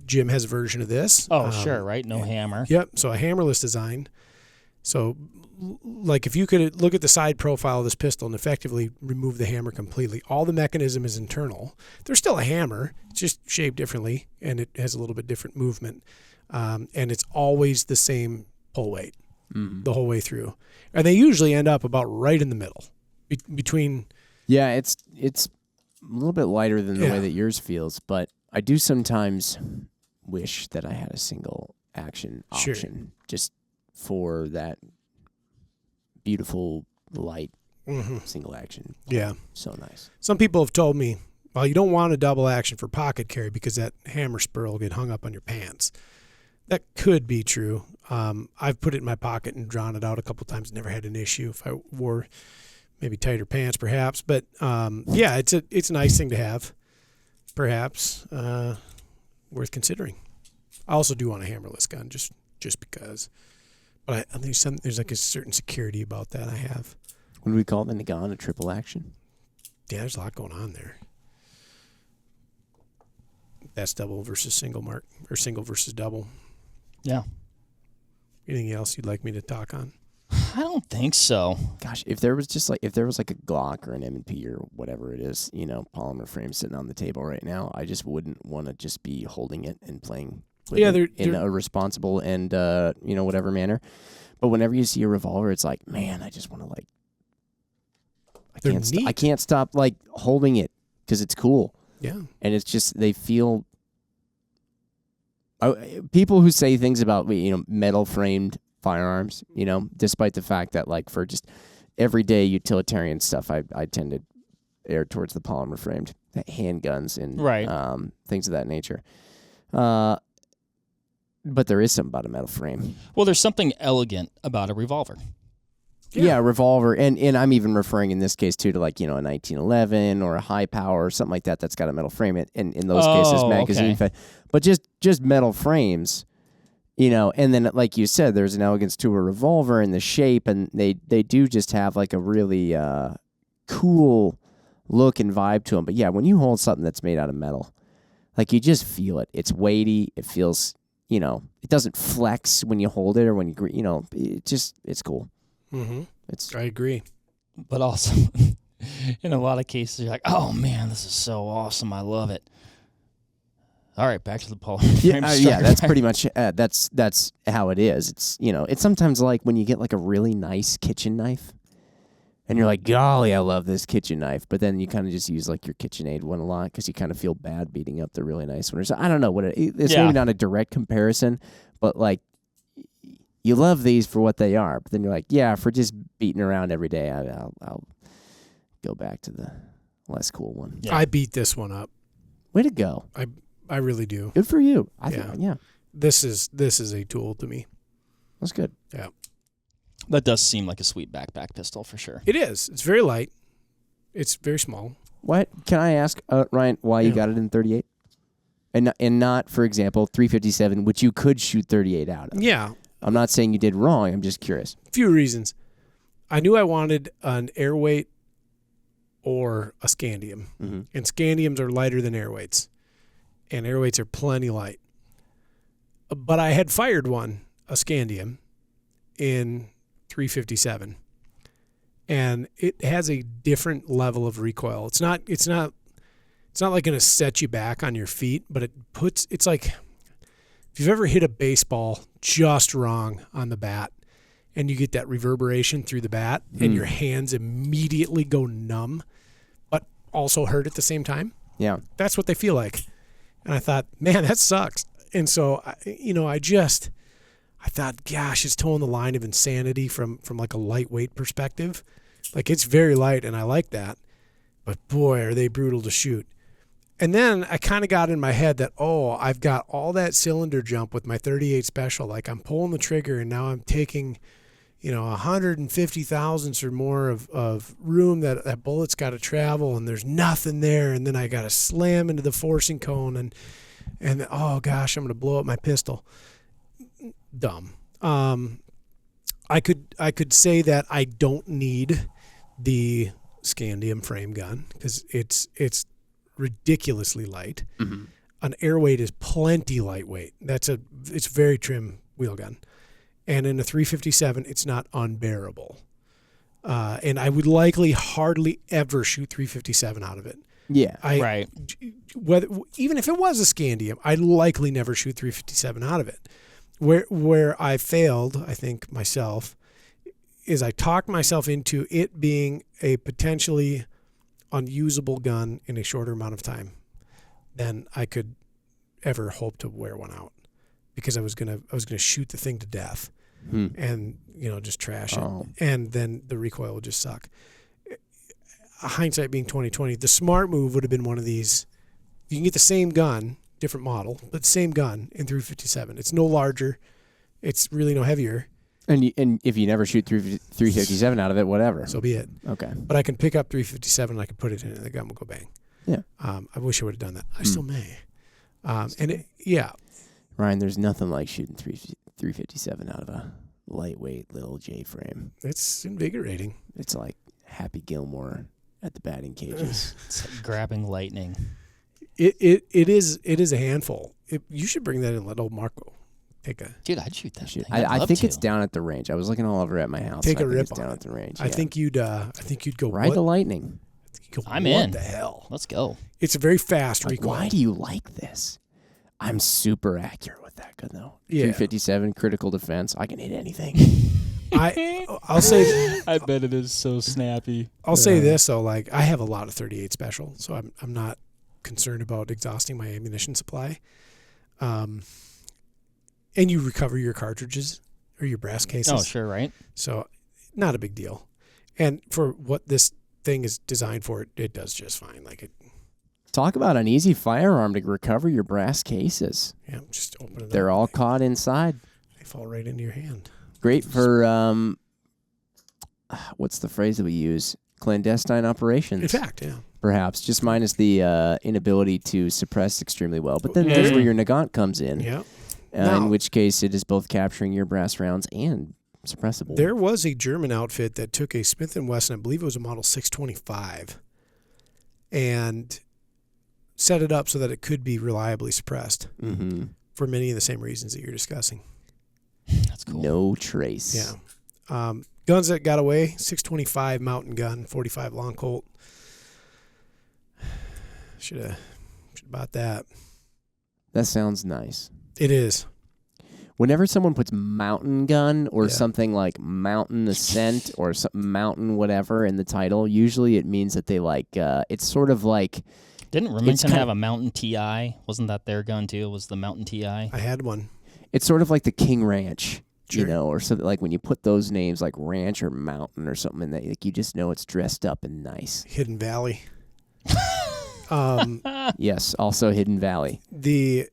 Jim has a version of this. Oh, sure, right? No hammer. Yep. So a hammerless design. So, like if you could look at the side profile of this pistol and effectively remove the hammer completely, all the mechanism is internal. There's still a hammer, it's just shaped differently, and it has a little bit different movement. And it's always the same pull weight the whole way through. And they usually end up about right in the middle between. Yeah, it's a little bit lighter than the way that yours feels, but I do sometimes wish that I had a single action option just for that beautiful light single action. Yeah. So nice. Some people have told me, well, you don't want a double action for pocket carry because that hammer spur will get hung up on your pants. That could be true. I've put it in my pocket and drawn it out a couple times, never had an issue if I wore maybe tighter pants perhaps. But yeah, it's a nice thing to have, perhaps, worth considering. I also do want a hammerless gun just because. But there's like a certain security about that I have. What do we call the Nagan, a triple action? Yeah, there's a lot going on there. That's double versus single, Mark, or single versus double. Yeah. Anything else you'd like me to talk on? I don't think so. Gosh, if there was like a Glock or an M&P or whatever it is, polymer frame sitting on the table right now, I just wouldn't want to just be holding it and playing with it in a responsible and whatever manner. But whenever you see a revolver, it's like, man, I just want to I can't stop like holding it because it's cool. Yeah. And it's just, they feel, people who say things about, metal framed firearms, despite the fact that like for just everyday utilitarian stuff, I tend to err towards the polymer framed handguns and things of that nature. But there is something about a metal frame. Well, there's something elegant about a revolver. Yeah, a revolver, and I'm even referring in this case too to like a 1911 or a high power or something like that that's got a metal frame. And in those cases, magazine fed, but just metal frames, And then like you said, there's an elegance to a revolver in the shape, and they do just have like a really cool look and vibe to them. But yeah, when you hold something that's made out of metal, like you just feel it. It's weighty. It feels, it doesn't flex when you hold it or when it's cool. Mm-hmm. I agree. But also, in a lot of cases, you're like, oh, man, this is so awesome. I love it. All right, back to the polymer frame. Yeah, that's pretty much, that's how it is. It's, it's sometimes like when you get like a really nice kitchen knife, and you're like, golly, I love this kitchen knife. But then you kind of just use like your KitchenAid one a lot because you kind of feel bad beating up the really nice one. So I don't know what it's maybe not a direct comparison, but like you love these for what they are. But then you're like, yeah, for just beating around every day, I'll go back to the less cool one. Yeah. I beat this one up. Way to go. I really do. Good for you. I think, yeah. This is a tool to me. That's good. Yeah. That does seem like a sweet backpack pistol for sure. It is. It's very light. It's very small. What can I ask, Ryan? Why you got it in 38, and not, for example, 357, which you could shoot 38 out of? Yeah. I'm not saying you did wrong. I'm just curious. A few reasons. I knew I wanted an airweight or a scandium, and scandiums are lighter than airweights, and airweights are plenty light. But I had fired a scandium, in 357, and it has a different level of recoil. It's not like going to set you back on your feet, but it's like if you've ever hit a baseball just wrong on the bat and you get that reverberation through the bat and your hands immediately go numb but also hurt at the same time. Yeah. That's what they feel like. And I thought, man, that sucks. And so I thought, gosh, it's towing the line of insanity from like a lightweight perspective. Like, it's very light, and I like that. But, boy, are they brutal to shoot. And then I kind of got in my head that, I've got all that cylinder jump with my 38 Special. Like, I'm pulling the trigger, and now I'm taking, 150 thousandths or more of room that bullet's got to travel, and there's nothing there. And then I got to slam into the forcing cone, and oh, gosh, I'm going to blow up my pistol. Dumb. I could say that I don't need the scandium frame gun because it's ridiculously light. An airweight is plenty lightweight. It's a very trim wheel gun, And in a 357, it's not unbearable. And I would likely hardly ever shoot 357 out of it. Yeah. Right. Even if it was a Scandium, I'd likely never shoot 357 out of it. Where I failed, I think, myself, is I talked myself into it being a potentially unusable gun in a shorter amount of time than I could ever hope to wear one out, because I was gonna shoot the thing to death and just trash it, and then the recoil would just suck. Hindsight being 20/20, the smart move would have been one of these. You can get the same gun, different model, but same gun in 357. It's no larger, it's really no heavier. And if you never shoot 357 out of it, whatever. So be it. Okay. But I can pick up 357 and I can put it in and the gun will go bang. Yeah. I wish I would have done that. I still may. Yeah. Ryan, there's nothing like shooting 357 out of a lightweight little J-frame. It's invigorating. It's like Happy Gilmore at the batting cages. It's like grabbing lightning. It is a handful. You should bring that in and let old Marco take a... Dude, I'd shoot that thing. I think it's down at the range. I was looking all over at my house. Take a rip it's down at the range. I think you'd go... Ride the lightning. I'm in. What the hell? Let's go. It's a very fast recoil. Why do you like this? I'm super accurate with that gun, though. Yeah. 357, critical defense. I can hit anything. I'll say... I bet it is so snappy. I'll say this, though. Like, I have a lot of 38 special, so I'm not concerned about exhausting my ammunition supply. And you recover your cartridges or your brass cases. Oh, sure, right? So not a big deal. And for what this thing is designed for, it does just fine. Talk about an easy firearm to recover your brass cases. Yeah, just open it up. They're all caught inside. They fall right into your hand. Great for, what's the phrase that we use? Clandestine operations. In fact, yeah. Perhaps, just minus the inability to suppress extremely well. But then there's where your Nagant comes in. Yeah. In which case it is both capturing your brass rounds and suppressible. There was a German outfit that took a Smith & Wesson, I believe it was a model 625, and set it up so that it could be reliably suppressed for many of the same reasons that you're discussing. That's cool. No trace. Yeah. Guns that got away, 625 mountain gun, 45 long Colt. Should have bought that. That sounds nice. It is. Whenever someone puts mountain gun or something like mountain ascent or mountain whatever in the title, usually it means that they it's sort of like... Didn't Remington have a Mountain TI? Wasn't that their gun too? Was the Mountain TI? I had one. It's sort of like the King Ranch, sure. Or something like when you put those names like Ranch or Mountain or something in that, you just know it's dressed up and nice. Hidden Valley. Yes, also Hidden Valley. The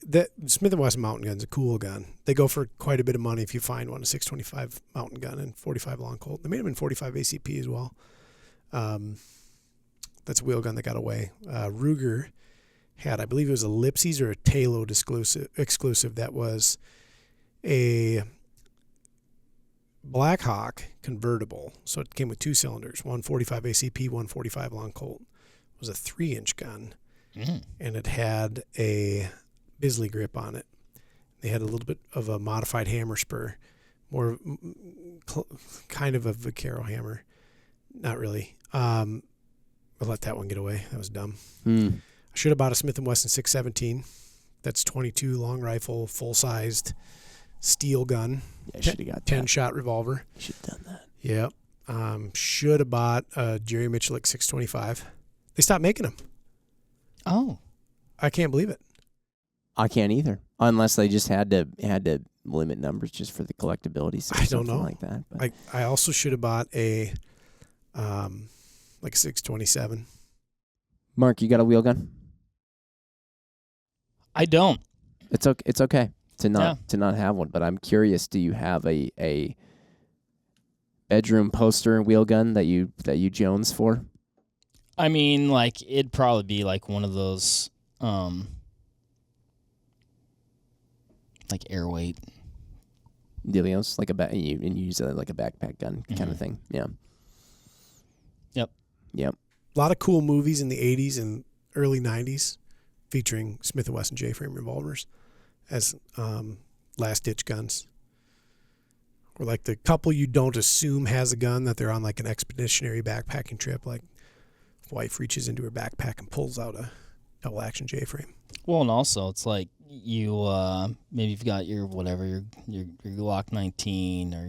Smith & Wesson mountain gun's a cool gun. They go for quite a bit of money if you find one, a 625 mountain gun and 45 long Colt. They may have been 45 ACP as well. That's a wheel gun that got away. Ruger had, I believe it was a Lipsies or a Tailload exclusive that was a Black Hawk convertible. So it came with two cylinders, one 45 ACP, one 45 long Colt. It was a 3-inch gun, and it had a Bisley grip on it. They had a little bit of a modified hammer spur, more kind of a Vaquero hammer. Not really. I let that one get away. That was dumb. I should have bought a Smith & Wesson 617. That's 22 long rifle, full-sized steel gun. Yeah, I should have got 10-shot revolver. Should have done that. Yep. Should have bought a Jerry Michalik 625. They stopped making them. Oh. I can't believe it. I can't either. Unless they just had to limit numbers just for the collectability. I don't know. Like that. But. I also should have bought a like a 627. Mark, you got a wheel gun? I don't. It's okay to not have one, but I'm curious, do you have a bedroom poster wheel gun that you Jones for? I mean, like, it'd probably be like one of those like airweight dealios, like you use it like a backpack gun kind of thing. Yeah. Yep. A lot of cool movies in the 80s and early 90s featuring Smith & Wesson J-frame revolvers as last-ditch guns. Or like the couple you don't assume has a gun, that they're on like an expeditionary backpacking trip. Like wife reaches into her backpack and pulls out a double action J-frame. Well, and also it's like you maybe you've got your whatever your Glock 19 or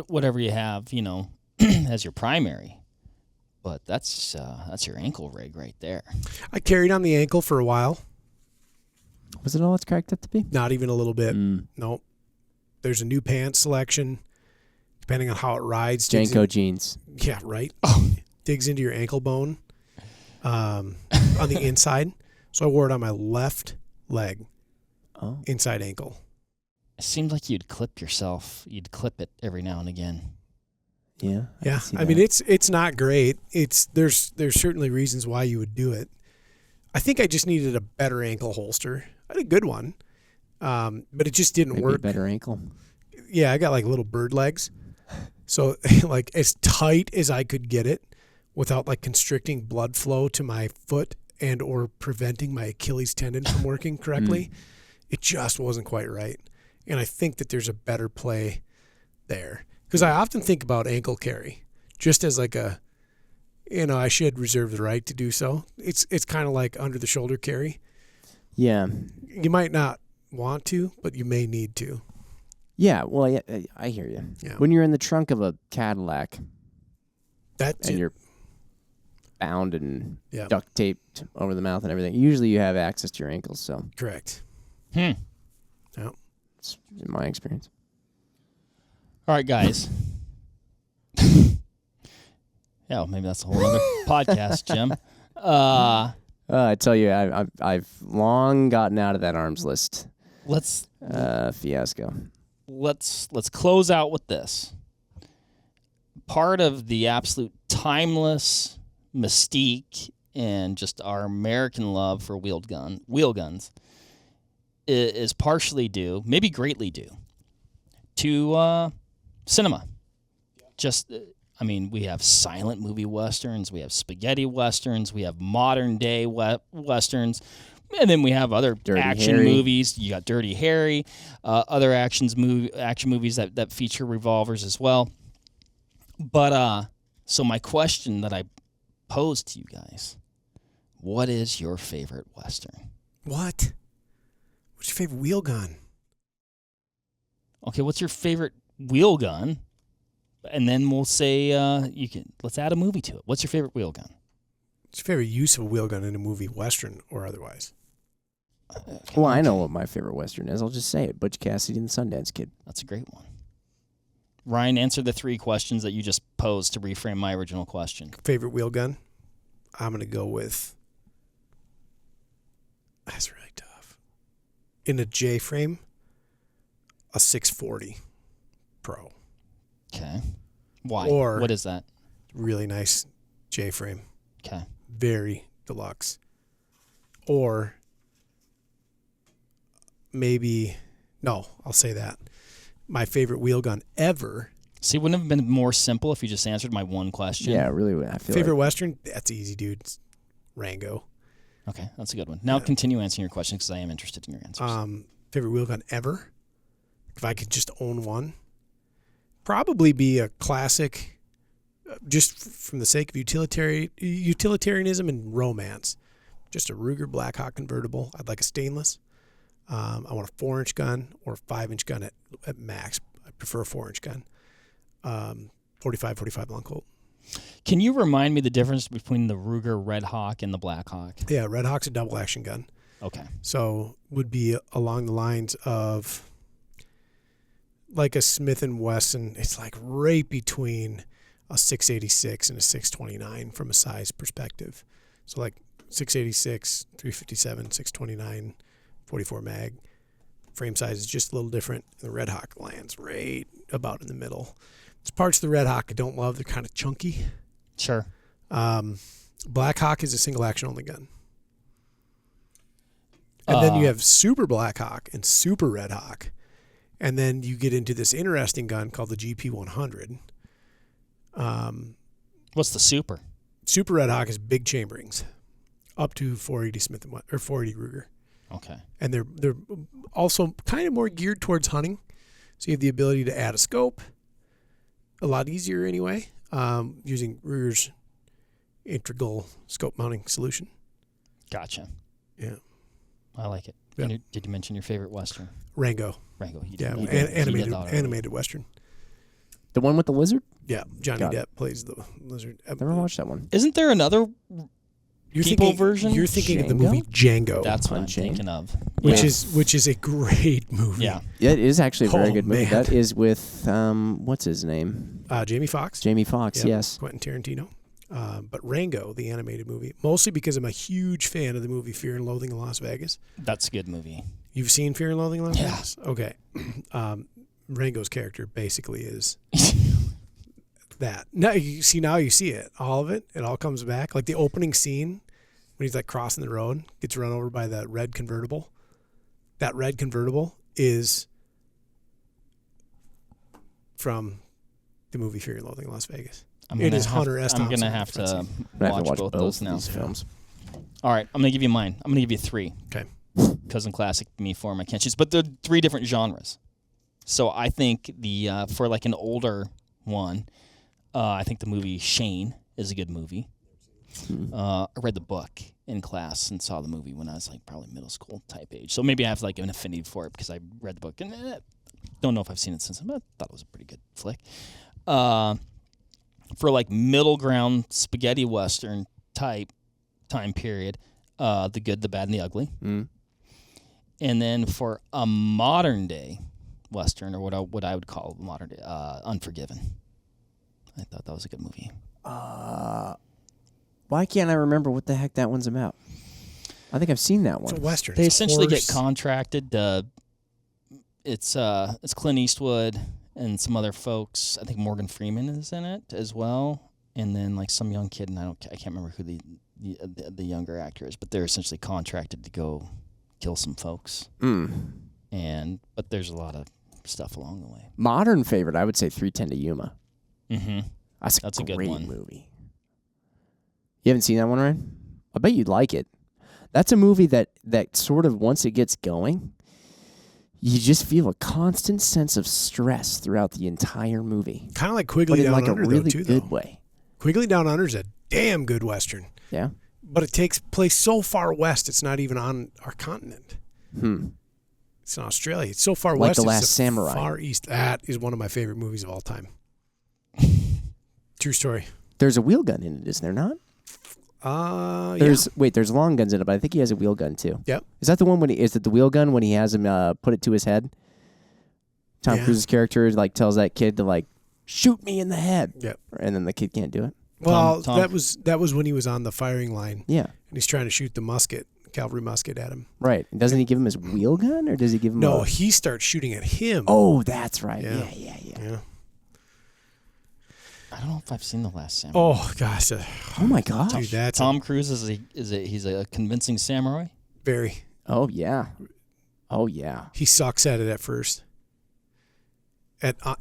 whatever you have, as your primary. But that's your ankle rig right there. I carried on the ankle for a while. Was it all it's cracked up to be? Not even a little bit. Nope. There's a new pants selection, depending on how it rides. Janko jeans. Yeah, right. Digs into your ankle bone on the inside. So I wore it on my left leg, inside ankle. It seemed like you'd clip yourself. You'd clip it every now and again. Yeah. Yeah. I mean, it's not great. There's certainly reasons why you would do it. I think I just needed a better ankle holster. I had a good one, but it just didn't work. A better ankle. Yeah, I got like little bird legs, so like as tight as I could get it, without like constricting blood flow to my foot and or preventing my Achilles tendon from working correctly. It just wasn't quite right, and I think that there's a better play there. Because I often think about ankle carry just as like I should reserve the right to do so. It's kind of like under the shoulder carry. Yeah. You might not want to, but you may need to. Yeah, well, I hear you. Yeah. When you're in the trunk of a Cadillac and you're bound and duct taped over the mouth and everything, usually you have access to your ankles. So correct. Yeah. It's in my experience. All right, guys. Yeah, well, maybe that's a whole other podcast, Jim. I tell you, I've long gotten out of that arms list. Fiasco. Let's close out with this. Part of the absolute timeless mystique and just our American love for wheel guns is partially due, maybe greatly due, to cinema. We have silent movie westerns, we have spaghetti westerns, we have modern day westerns, and then we have other Dirty action Harry. movies. You got Dirty Harry, other action movies that feature revolvers as well. But so my question that I posed to you guys: what is your favorite western? What? What's your favorite wheel gun? Okay, what's your favorite wheel gun? And then we'll say let's add a movie to it. What's your favorite wheel gun? What's your favorite use of a wheel gun in a movie, western or otherwise? Well, I know what my favorite western is. I'll just say it: Butch Cassidy and the Sundance Kid. That's a great one. Ryan, answer the 3 questions that you just posed to reframe my original question. Favorite wheel gun? I'm going to go with... That's really tough. In a J-frame, a 640 Pro. Okay. Why? Or what is that? Really nice J-frame. Okay. Very deluxe. Or maybe... No, I'll say that. My favorite wheel gun ever. See, wouldn't it have been more simple if you just answered my one question? Yeah, really. I feel favorite western? That's easy, dude. It's Rango. Okay, that's a good one. Now continue answering your question because I am interested in your answers. Favorite wheel gun ever? If I could just own one, probably be a classic, just from the sake of utilitarianism and romance. Just a Ruger Blackhawk convertible. I'd like a stainless. I want a 4-inch gun or a 5-inch gun at max. I prefer a 4-inch gun. 45 long Colt. Can you remind me the difference between the Ruger Red Hawk and the Blackhawk? Yeah, Red Hawk's a double action gun. Okay. So would be along the lines of like a Smith & Wesson. It's like right between a 686 and a 629 from a size perspective. So like 686, 357, 629, 44 mag. Frame size is just a little different. The Red Hawk lands right about in the middle. There's parts of the Red Hawk I don't love. They're kind of chunky. Sure. Black Hawk is a single action only gun. And then you have Super Black Hawk and Super Red Hawk. And then you get into this interesting gun called the GP100. What's the Super? Super Red Hawk is big chamberings, up to 480 Smith & Wesson or 480 Ruger. Okay. And they're also kind of more geared towards hunting. So you have the ability to add a scope, a lot easier anyway, using Ruger's integral scope mounting solution. Gotcha. Yeah. I like it. Yeah. And did you mention your favorite Western? Rango. Rango. Yeah, animated Western. The one with the lizard? Yeah, Johnny Got Depp it. plays the lizard. Never watched that one. Isn't there another version? You're thinking of the Django? movie Django. That's what I'm Unchained? thinking of. which Yeah. is a great movie. Yeah. Yeah, it is actually a very Oh, good movie. man. That is with, what's his name? Jamie Foxx. Jamie Foxx, Yep, yes. Quentin Tarantino. But Rango, the animated movie, mostly because I'm a huge fan of the movie Fear and Loathing in Las Vegas. That's a good movie. You've seen Fear and Loathing in Las Yeah. Vegas? Okay. Rango's character basically is that. Now you see it. All of it. It all comes back. Like the opening scene when he's like crossing the road, gets run over by the red convertible. That red convertible is from the movie Fear and Loathing in Las Vegas. It is Hunter S. I'm Thompson going to have to I have to watch both those now. these films. All right, I'm going to give you mine. I'm going to give you 3. Okay. Cousin Classic, me, form, I can't choose. But they're 3 different genres. So I think for like an older one, I think the movie Shane is a good movie. I read the book in class and saw the movie when I was like probably middle school type age. So maybe I have like an affinity for it because I read the book and don't know if I've seen it since. But I thought it was a pretty good flick. For like middle ground spaghetti western type time period, The Good, the Bad, and the Ugly. Mm. And then for a modern day western, or what I would call modern day, Unforgiven. I thought that was a good movie. Why can't I remember what the heck that one's about? I think I've seen that one. It's a Western. They It's essentially horse. get contracted. It's Clint Eastwood and some other folks. I think Morgan Freeman is in it as well, and then like some young kid, and I can't remember who the younger actor is, but they're essentially contracted to go kill some folks. But there's a lot of stuff along the way. Modern favorite, I would say 3:10 to Yuma. Mm-hmm. That's a good great one. movie. You haven't seen that one, Ryan? I bet you'd like it. That's a movie that sort of, once it gets going, you just feel a constant sense of stress throughout the entire movie. Kind of like But Quigley in Down like a Under, really though, too, good though. way. Quigley Down Under is a damn good Western. Yeah? But it takes place so far west, it's not even on our continent. It's in Australia. It's so far Like west. The Last it's Samurai. Far east. That is one of my favorite movies of all time. True story. There's a wheel gun in it, isn't there not? Yeah. There's long guns in it, but I think he has a wheel gun too. Yep. Is that the one is it the wheel gun when he has him put it to his head? Tom Yeah. Cruise's character like tells that kid to like shoot me in the head. Yep. And then the kid can't do it. Well, Tom- that was when he was on the firing line Yeah. and he's trying to shoot the cavalry musket at him. Right. And doesn't he give him his wheel gun or does he give him No, he starts shooting at him. Oh, that's right. Yeah. Yeah. I don't know if I've seen The Last Samurai. Oh gosh, Oh my gosh. dude, that's Tom Cruise he's a convincing samurai. very. Oh yeah. Oh yeah. He sucks at it at first.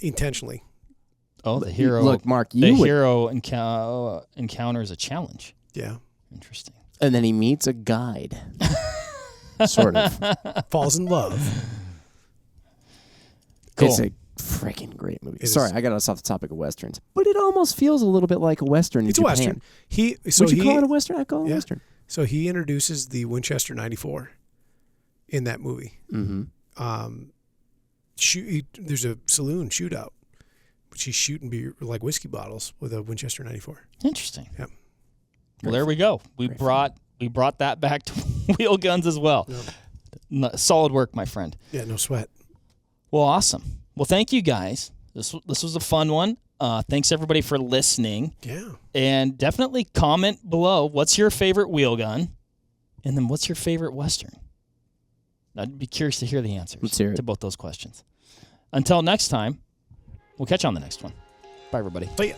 Intentionally. Oh, the hero. Look, Mark, the you would, hero encounters a challenge. Yeah. Interesting. and then he meets a guide. Sort of. Falls in love. Cool. It's a freaking great movie. It Sorry, is. I got us off the topic of westerns, but it almost feels a little bit like a western in It's a Japan. Western. Would you call it a western? I call it a Yeah. western. So he introduces the Winchester 94 in that movie. Mm-hmm. There's a saloon shootout, which he's shooting beer, like whiskey bottles with a Winchester 94. Interesting. Yep. Well, there we go. We Great brought that back to wheel guns as well. Solid work, my friend. Yeah, no sweat. Well, awesome. Well, thank you guys. This was a fun one. Thanks everybody for listening. Yeah. And definitely comment below what's your favorite wheel gun, and then what's your favorite Western. I'd be curious to hear the answers Let's hear it. to both those questions. Until next time, we'll catch you on the next one. Bye, everybody. But yeah.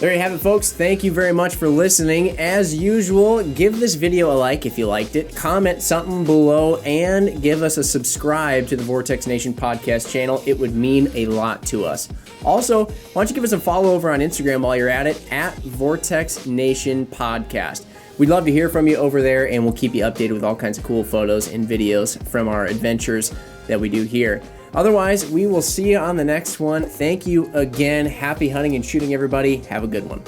There you have it, folks. Thank you very much for listening. As usual, give this video a like if you liked it, comment something below, and give us a subscribe to the Vortex Nation podcast channel. It would mean a lot to us. Also, why don't you give us a follow over on Instagram while you're at it, at Vortex Nation Podcast. We'd love to hear from you over there, and we'll keep you updated with all kinds of cool photos and videos from our adventures that we do here. Otherwise, we will see you on the next one. Thank you again. Happy hunting and shooting, everybody. Have a good one.